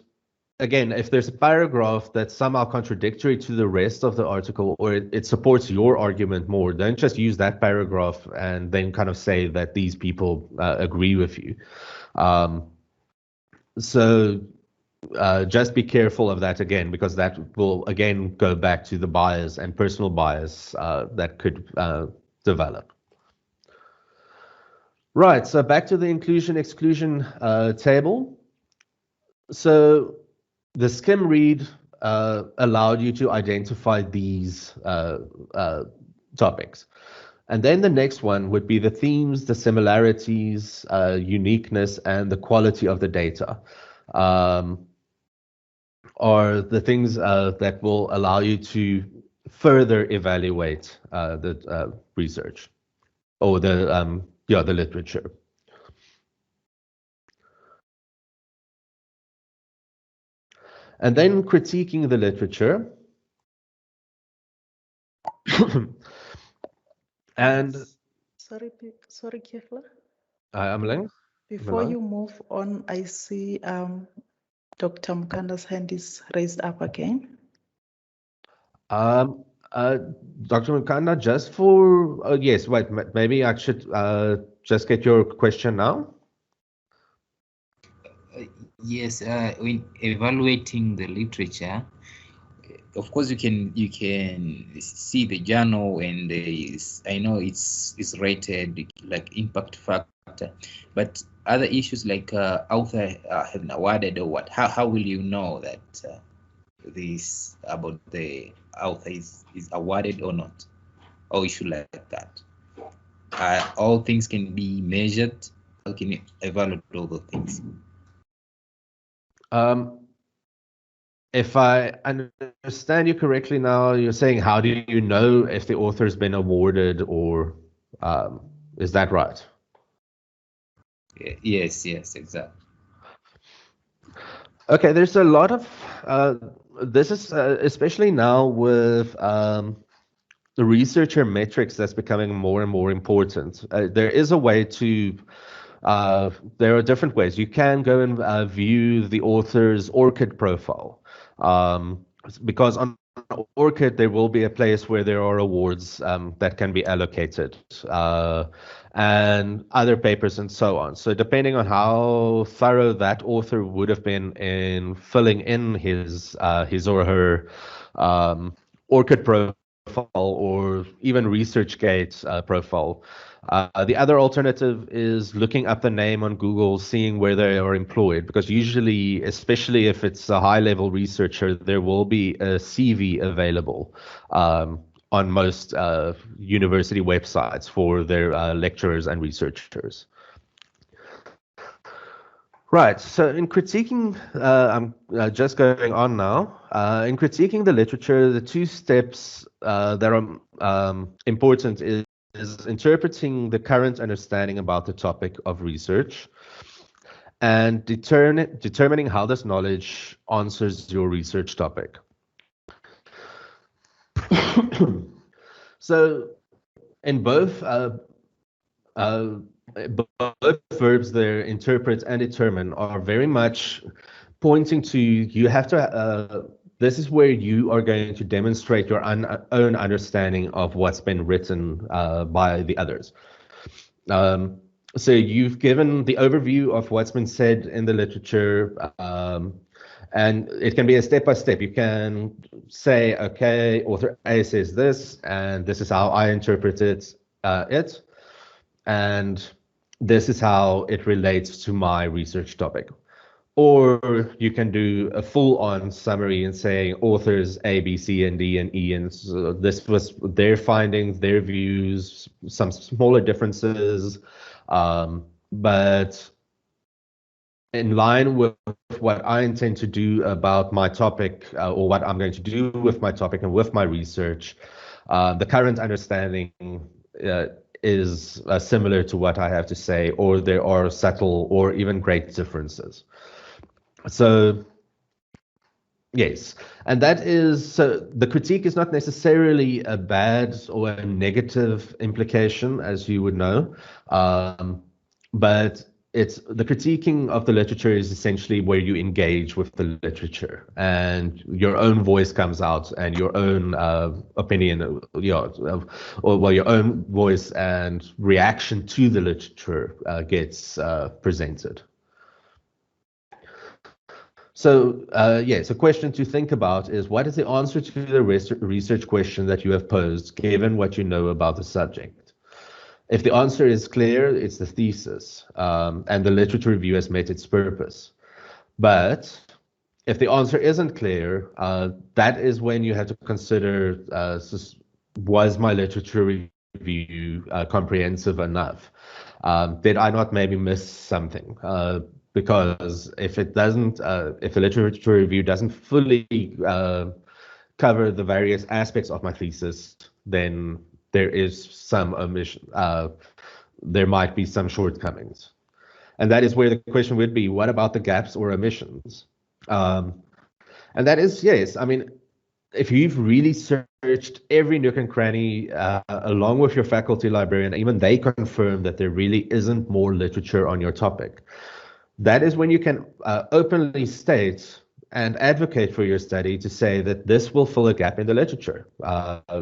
again, if there's a paragraph that's somehow contradictory to the rest of the article, or it supports your argument more, don't just use that paragraph and then kind of say that these people agree with you. So just be careful of that again, because that will again go back to the bias and personal bias that could develop. Right, so back to the inclusion-exclusion table. So the Skim Read allowed you to identify these topics. And then the next one would be the themes, the similarities, uniqueness, and the quality of the data are the things that will allow you to further evaluate the research or the literature. And then critiquing the literature. And sorry, Kirchner. I'm Ling. Before you move on, I see Dr. Mukanda's hand is raised up again. Dr. Mukanda, just for, yes, wait, maybe I should just get your question now. Yes, when evaluating the literature, of course you can see the journal, and I know it's rated like impact factor, but other issues like author have been awarded or what? How will you know that this about the author is awarded or not, or issue like that? All things can be measured. How can you evaluate all the things? If I understand you correctly now, you're saying, how do you know if the author has been awarded, or is that right? Yes, exactly. Okay, there's a lot of, this is especially now with the researcher metrics that's becoming more and more important. There is a way to, there are different ways. You can go and view the author's ORCID profile, because on ORCID there will be a place where there are awards that can be allocated, and other papers and so on. So depending on how thorough that author would have been in filling in his or her ORCID profile, or even ResearchGate profile. The other alternative is looking up the name on Google, seeing where they are employed, because usually, especially if it's a high-level researcher, there will be a CV available on most university websites for their lecturers and researchers. Right, so in critiquing, I'm just going on now. In critiquing the literature, the two steps that are important is interpreting the current understanding about the topic of research, and determining how this knowledge answers your research topic. So in both verbs there, interpret and determine, are very much pointing to, you have to, this is where you are going to demonstrate your own understanding of what's been written by the others. So you've given the overview of what's been said in the literature, and it can be a step-by-step. You can say, okay, author A says this, and this is how I interpret it, and this is how it relates to my research topic. Or you can do a full-on summary and say authors A, B, C, and D, and E, and so this was their findings, their views, some smaller differences, but in line with what I intend to do about my topic, or what I'm going to do with my topic and with my research. The current understanding is similar to what I have to say, or there are subtle or even great differences. So yes, and that is, so the critique is not necessarily a bad or a negative implication, as you would know, but it's the critiquing of the literature is essentially where you engage with the literature and your own voice comes out, and your own opinion, or well, your own voice and reaction to the literature gets presented. So yes, a question to think about is, what is the answer to the research question that you have posed, given what you know about the subject? If the answer is clear, it's the thesis, and the literature review has met its purpose. But if the answer isn't clear, that is when you have to consider, was my literature review comprehensive enough? Did I not maybe miss something? Because if it doesn't, if the literature review doesn't fully cover the various aspects of my thesis, then there is some omission. There might be some shortcomings. And that is where the question would be, what about the gaps or omissions? And that is, yes, I mean, if you've really searched every nook and cranny, along with your faculty librarian, even they confirm that there really isn't more literature on your topic. That is when you can openly state and advocate for your study to say that this will fill a gap in the literature.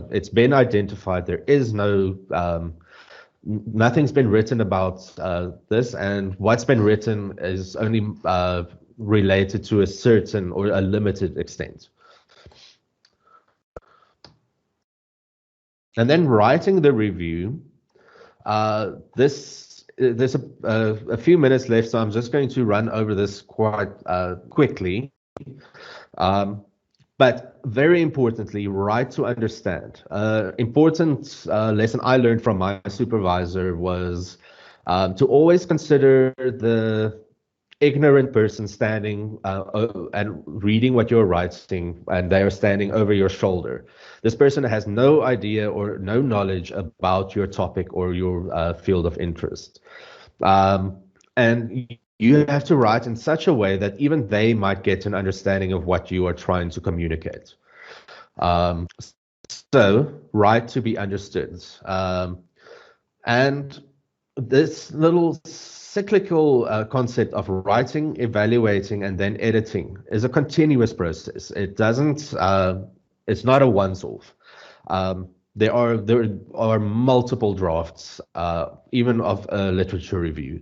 It's been identified. There is nothing's been written about this, and what's been written is only related to a certain or a limited extent. And then writing the review, there's a few minutes left, so I'm just going to run over this quite quickly. But very importantly, write to understand. Important lesson I learned from my supervisor was to always consider the ignorant person standing and reading what you're writing, and they are standing over your shoulder. This person has no idea or no knowledge about your topic or your field of interest. And you have to write in such a way that even they might get an understanding of what you are trying to communicate. So write to be understood. And this little cyclical concept of writing, evaluating, and then editing is a continuous process. It doesn't, it's not a once-off. There are multiple drafts, even of a literature review.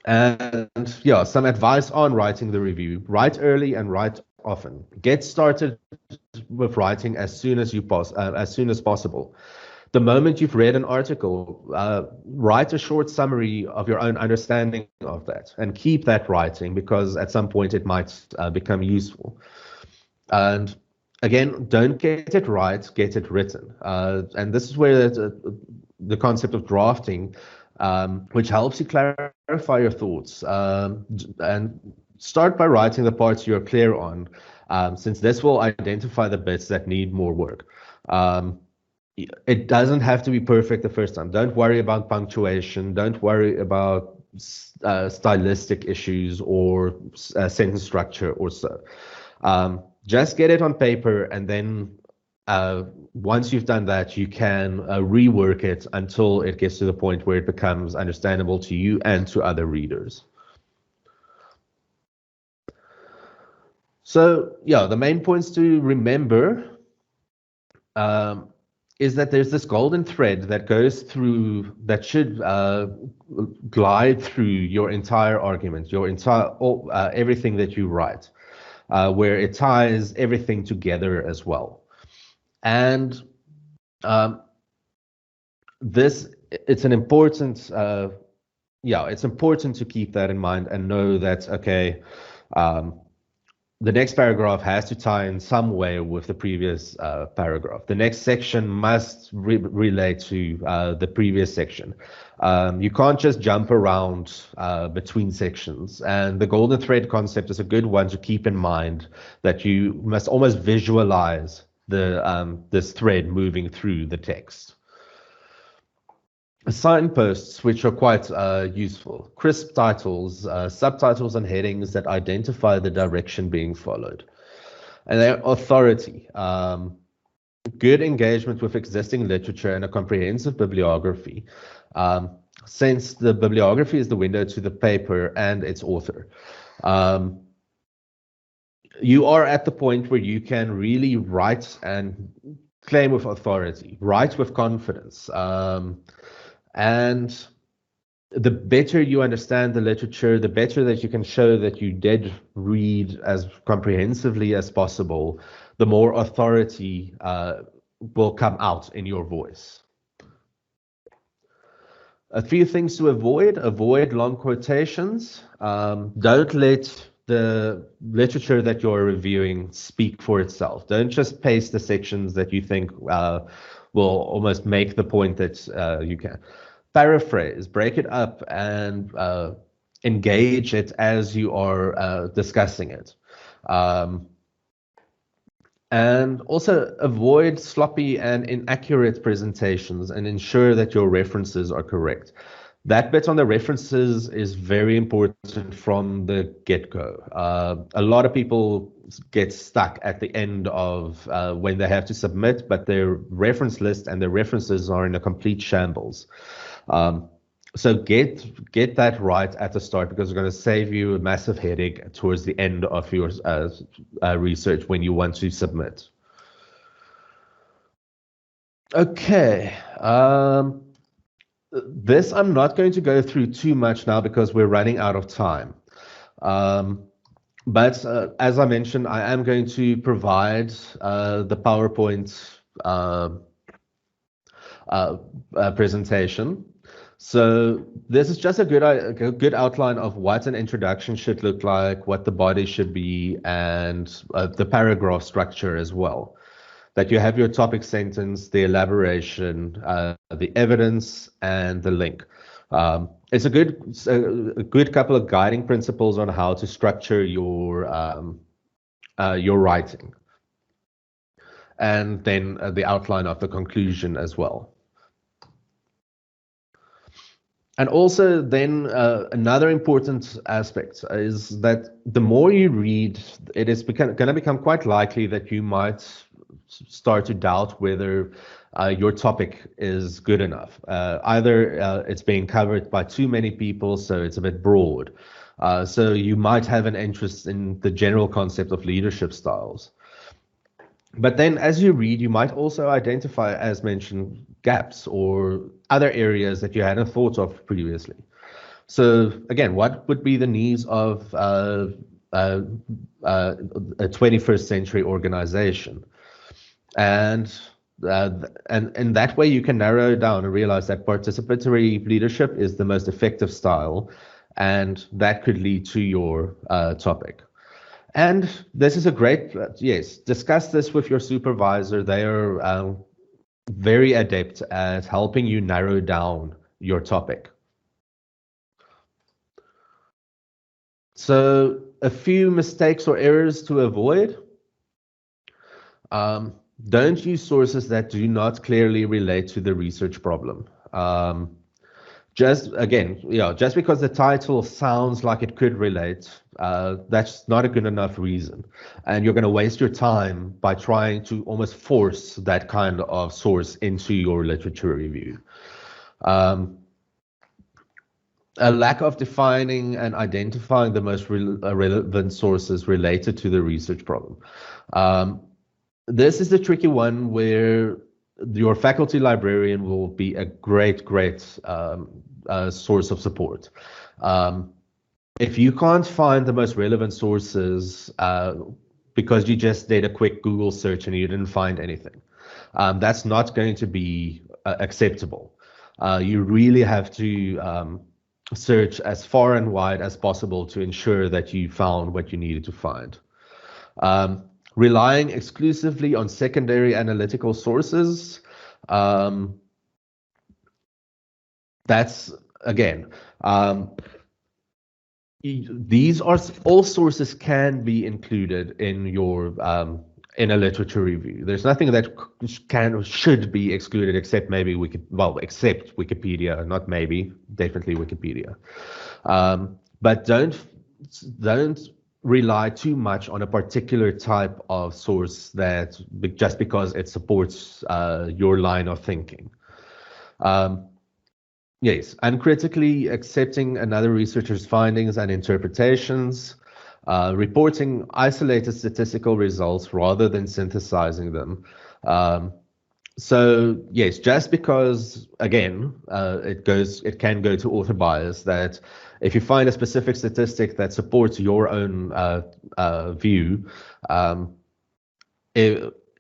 And yeah, some advice on writing the review: write early and write often. Get started with writing as soon as possible. The moment you've read an article, write a short summary of your own understanding of that, and keep that writing, because at some point it might become useful. And again, don't get it right, get it written. And this is where the concept of drafting, which helps you clarify your thoughts, and start by writing the parts you're clear on, since this will identify the bits that need more work. It doesn't have to be perfect the first time. Don't worry about punctuation. Don't worry about stylistic issues or sentence structure or so. Just get it on paper, and then once you've done that, you can rework it until it gets to the point where it becomes understandable to you and to other readers. So yeah, the main points to remember is that there's this golden thread that goes through, that should glide through your entire argument, your entire everything that you write, where it ties everything together as well. And it's an important, it's important to keep that in mind and know that, okay, the next paragraph has to tie in some way with the previous paragraph. The next section must relate to the previous section. You can't just jump around between sections. And the golden thread concept is a good one to keep in mind, that you must almost visualize this thread moving through the text. Signposts, which are quite useful. Crisp titles, subtitles and headings that identify the direction being followed. And their authority. Good engagement with existing literature and a comprehensive bibliography, since the bibliography is the window to the paper and its author. You are at the point where you can really write and claim with authority, write with confidence. And the better you understand the literature, the better that you can show that you did read as comprehensively as possible, the more authority will come out in your voice. A few things to avoid. Avoid long quotations. Don't let the literature that you're reviewing speak for itself. Don't just paste the sections that you think will almost make the point that you can. Paraphrase, break it up, and engage it as you are discussing it. And also avoid sloppy and inaccurate presentations, and ensure that your references are correct. That bit on the references is very important from the get-go. A lot of people get stuck at the end of when they have to submit, but their reference list and their references are in a complete shambles. So get that right at the start, because it's going to save you a massive headache towards the end of your research when you want to submit. Okay. This I'm not going to go through too much now because we're running out of time. But as I mentioned, I am going to provide the PowerPoint presentation. So this is just a good outline of what an introduction should look like, what the body should be, and the paragraph structure as well. That you have your topic sentence, the elaboration, the evidence, and the link. It's a good couple of guiding principles on how to structure your writing, and then the outline of the conclusion as well. And also then another important aspect is that the more you read, it is going to become quite likely that you might start to doubt whether your topic is good enough. Either it's being covered by too many people, so it's a bit broad. So you might have an interest in the general concept of leadership styles. But then as you read, you might also identify, as mentioned, gaps or other areas that you hadn't thought of previously. So again, what would be the needs of a 21st century organization? And that way you can narrow it down and realize that participatory leadership is the most effective style, and that could lead to your topic. And this is a great, yes, discuss this with your supervisor. They are very adept at helping you narrow down your topic. So a few mistakes or errors to avoid. Don't use sources that do not clearly relate to the research problem. Just because the title sounds like it could relate, that's not a good enough reason. And you're going to waste your time by trying to almost force that kind of source into your literature review. A lack of defining and identifying the most relevant sources related to the research problem. This is the tricky one where your faculty librarian will be a great source of support. If you can't find the most relevant sources because you just did a quick Google search and you didn't find anything, that's not going to be acceptable. You really have to search as far and wide as possible to ensure that you found what you needed to find. Relying exclusively on secondary analytical sources, that's, again, these are all sources can be included in your in a literature review. There's nothing that should be excluded except maybe except Wikipedia, not maybe, definitely Wikipedia. But don't rely too much on a particular type of source that just because it supports your line of thinking. Yes, uncritically accepting another researcher's findings and interpretations, reporting isolated statistical results rather than synthesizing them. So yes, just because, again, it can go to author bias, that if you find a specific statistic that supports your own view,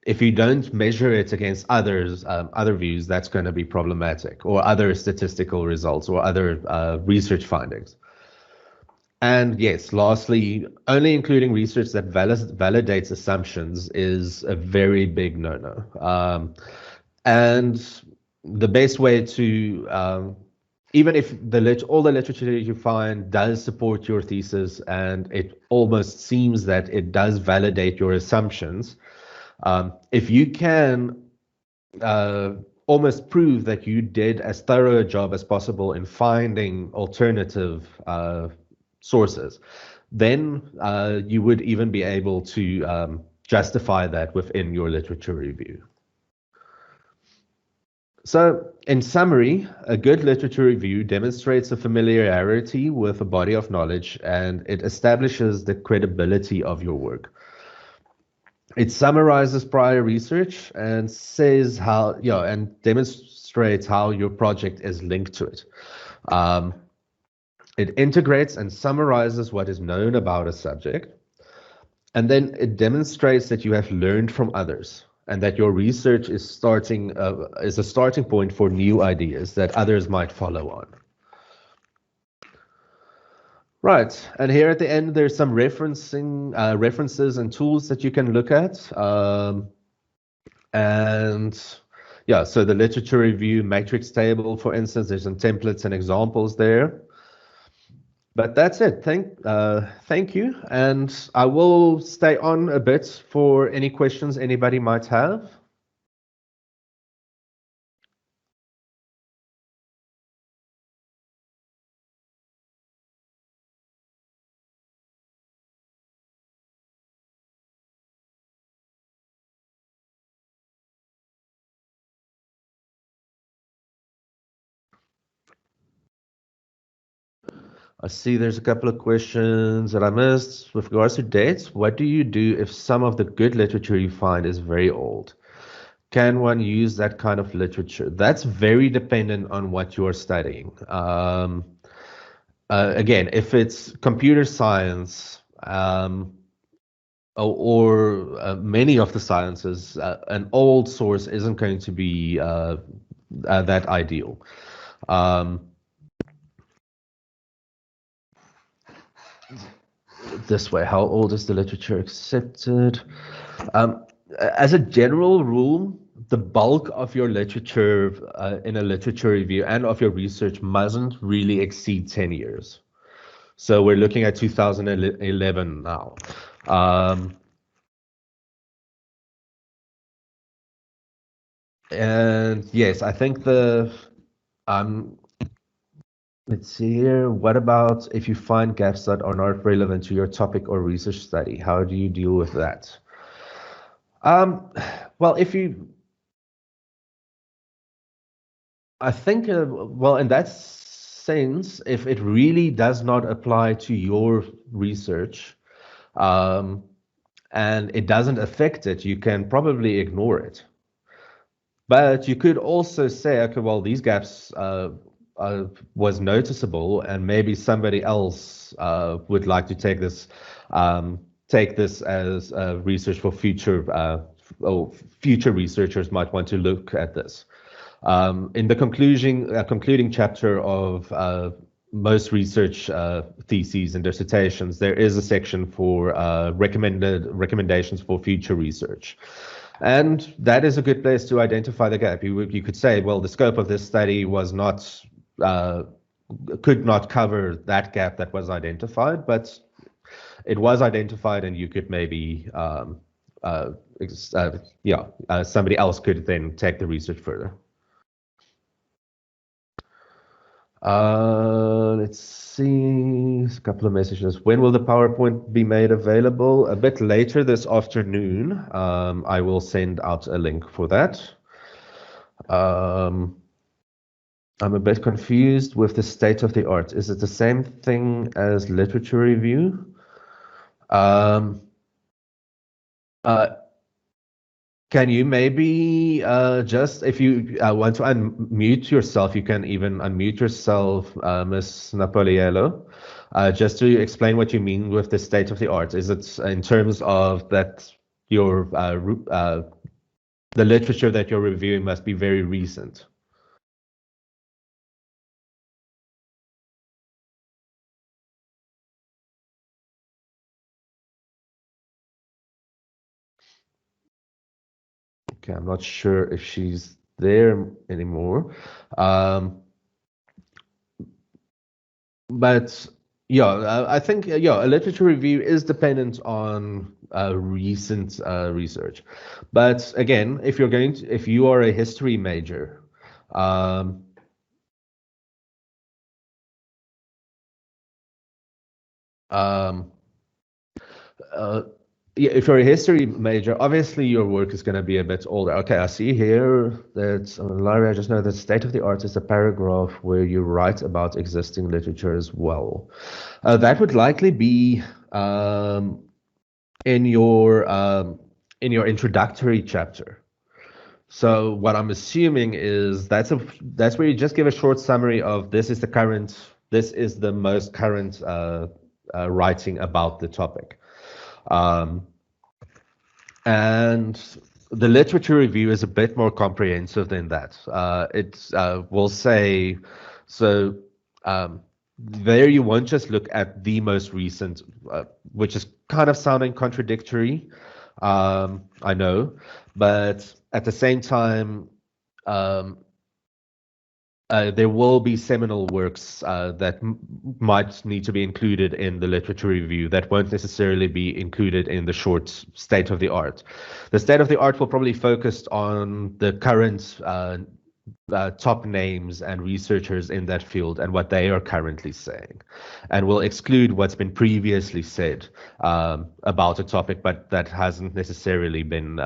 if you don't measure it against other views, that's going to be problematic, or other statistical results or other research findings. And yes, lastly, only including research that validates assumptions is a very big no-no. And the best way to, even if all the literature you find does support your thesis and it almost seems that it does validate your assumptions, if you can almost prove that you did as thorough a job as possible in finding alternative sources, then you would even be able to justify that within your literature review. So, in summary, a good literature review demonstrates a familiarity with a body of knowledge and it establishes the credibility of your work. It summarizes prior research and says how, and demonstrates how your project is linked to it. It integrates and summarizes what is known about a subject. And then it demonstrates that you have learned from others and that your research is is a starting point for new ideas that others might follow on. Right, and here at the end, there's some references and tools that you can look at. And yeah, so the literature review matrix table, for instance, there's some templates and examples there. But that's it. Thank you. And I will stay on a bit for any questions anybody might have. I see there's a couple of questions that I missed with regards to dates. What do you do if some of the good literature you find is very old? Can one use that kind of literature? That's very dependent on what you are studying. Again, if it's computer science or many of the sciences, an old source isn't going to be that ideal. This way, how old is the literature accepted? As a general rule, the bulk of your literature in a literature review and of your research mustn't really exceed 10 years. So we're looking at 2011 now. And yes, I think let's see here. What about if you find gaps that are not relevant to your topic or research study? How do you deal with that? Well, I think, well, in that sense, if it really does not apply to your research, and it doesn't affect it, you can probably ignore it. But you could also say, okay, well, these gaps was noticeable, and maybe somebody else would like to take this as research for future, or future researchers might want to look at this. In the concluding chapter of most research theses and dissertations, there is a section for recommendations for future research. And that is a good place to identify the gap. You could say, well, the scope of this study was could not cover that gap that was identified, but it was identified, and you could maybe, somebody else could then take the research further. Let's see, a couple of messages. When will the PowerPoint be made available? A bit later this afternoon. I will send out a link for that. I'm a bit confused with the state of the art. Is it the same thing as literature review? Can you maybe just, if you want to unmute yourself, you can even unmute yourself, Ms. Napoliello, just to explain what you mean with the state of the art. Is it in terms of that your the literature that you're reviewing must be very recent? Okay, I'm not sure if she's there anymore. But yeah, I think a literature review is dependent on recent research. But again, if you are a history major, yeah, if you're a history major, obviously your work is going to be a bit older. Okay, I see here that, Larry, I just know that state of the art is a paragraph where you write about existing literature as well. That would likely be in your introductory chapter. So what I'm assuming is that's where you just give a short summary of this is the most current writing about the topic. And the literature review is a bit more comprehensive than that. It will say, so there you won't just look at the most recent, which is kind of sounding contradictory, I know, but at the same time, there will be seminal works that might need to be included in the literature review that won't necessarily be included in the short state of the art. The state of the art will probably focus on the current top names and researchers in that field and what they are currently saying, and will exclude what's been previously said about a topic, but that hasn't necessarily been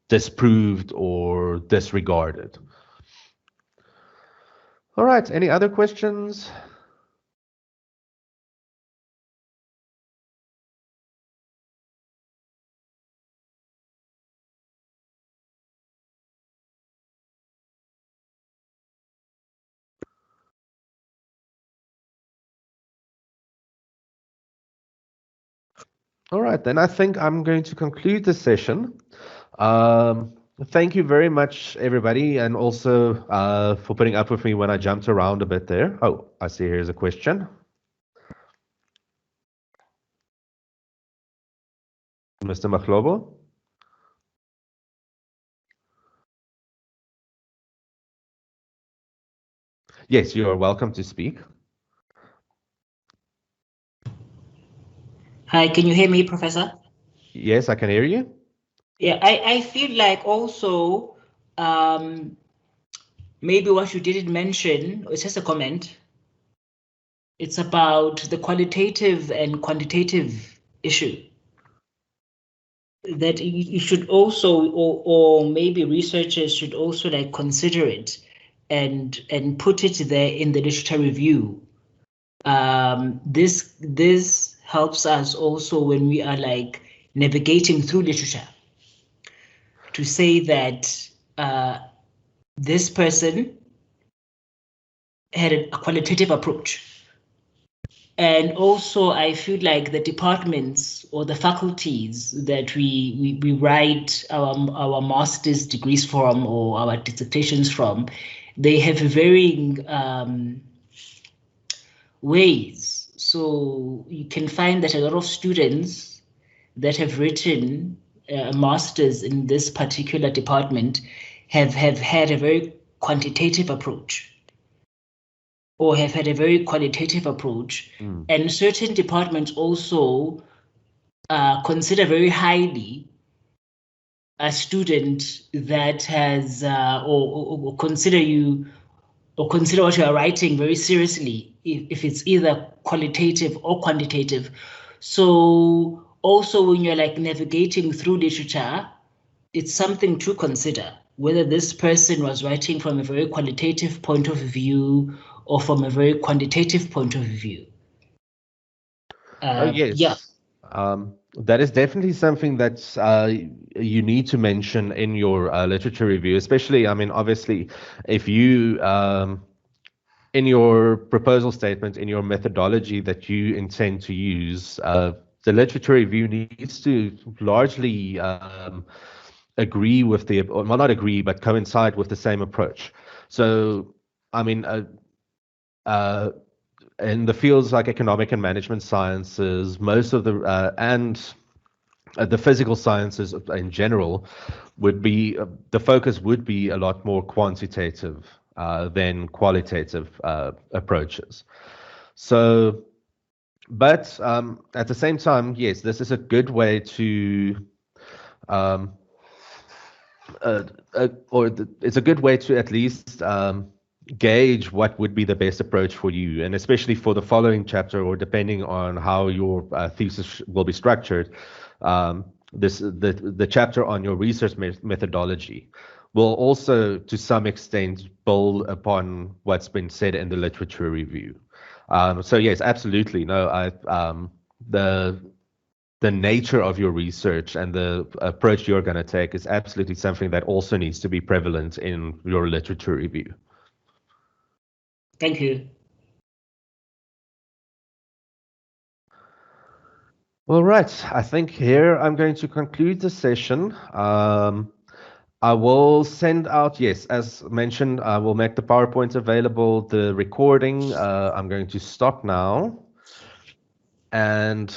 disproved or disregarded. All right, any other questions? All right, then I think I'm going to conclude the session. Thank you very much, everybody, and also for putting up with me when I jumped around a bit there. Oh, I see here's a question. Mr. Mahlobo? Yes, you are welcome to speak. Hi, can you hear me, Professor? Yes, I can hear you. Yeah, I feel like also maybe what you didn't mention, it's just a comment. It's about the qualitative and quantitative issue. That you should also, or maybe researchers should also like consider it and put it there in the literature review. This helps us also when we are like navigating through literature to say that this person had a qualitative approach. And also, I feel like the departments or the faculties that we write our master's degrees from or our dissertations from, they have varying ways. So you can find that a lot of students that have written a master's in this particular department have had a very quantitative approach, or have had a very qualitative approach. And certain departments also consider very highly a student that has, or consider you, or consider what you are writing very seriously, if it's either qualitative or quantitative. So also when you're like navigating through literature, it's something to consider, whether this person was writing from a very qualitative point of view or from a very quantitative point of view. Yes. Yeah. That is definitely something that you need to mention in your literature review, especially, I mean, obviously, if you, in your proposal statement, in your methodology that you intend to use, the literature review needs to largely agree with the, well, not agree, but coincide with the same approach. So, I mean, in the fields like economic and management sciences, most of the, and the physical sciences in general would be, the focus would be a lot more quantitative than qualitative approaches. So, but at the same time, yes, this is a good way to, it's a good way to at least gauge what would be the best approach for you, and especially for the following chapter, or depending on how your thesis will be structured, the chapter on your research methodology will also, to some extent, build upon what's been said in the literature review. So yes, absolutely. No, the nature of your research and the approach you're going to take is absolutely something that also needs to be prevalent in your literature review. Thank you. All right, I think here I'm going to conclude the session. I will send out, yes, as mentioned, I will make the PowerPoint available, the recording. I'm going to stop now. And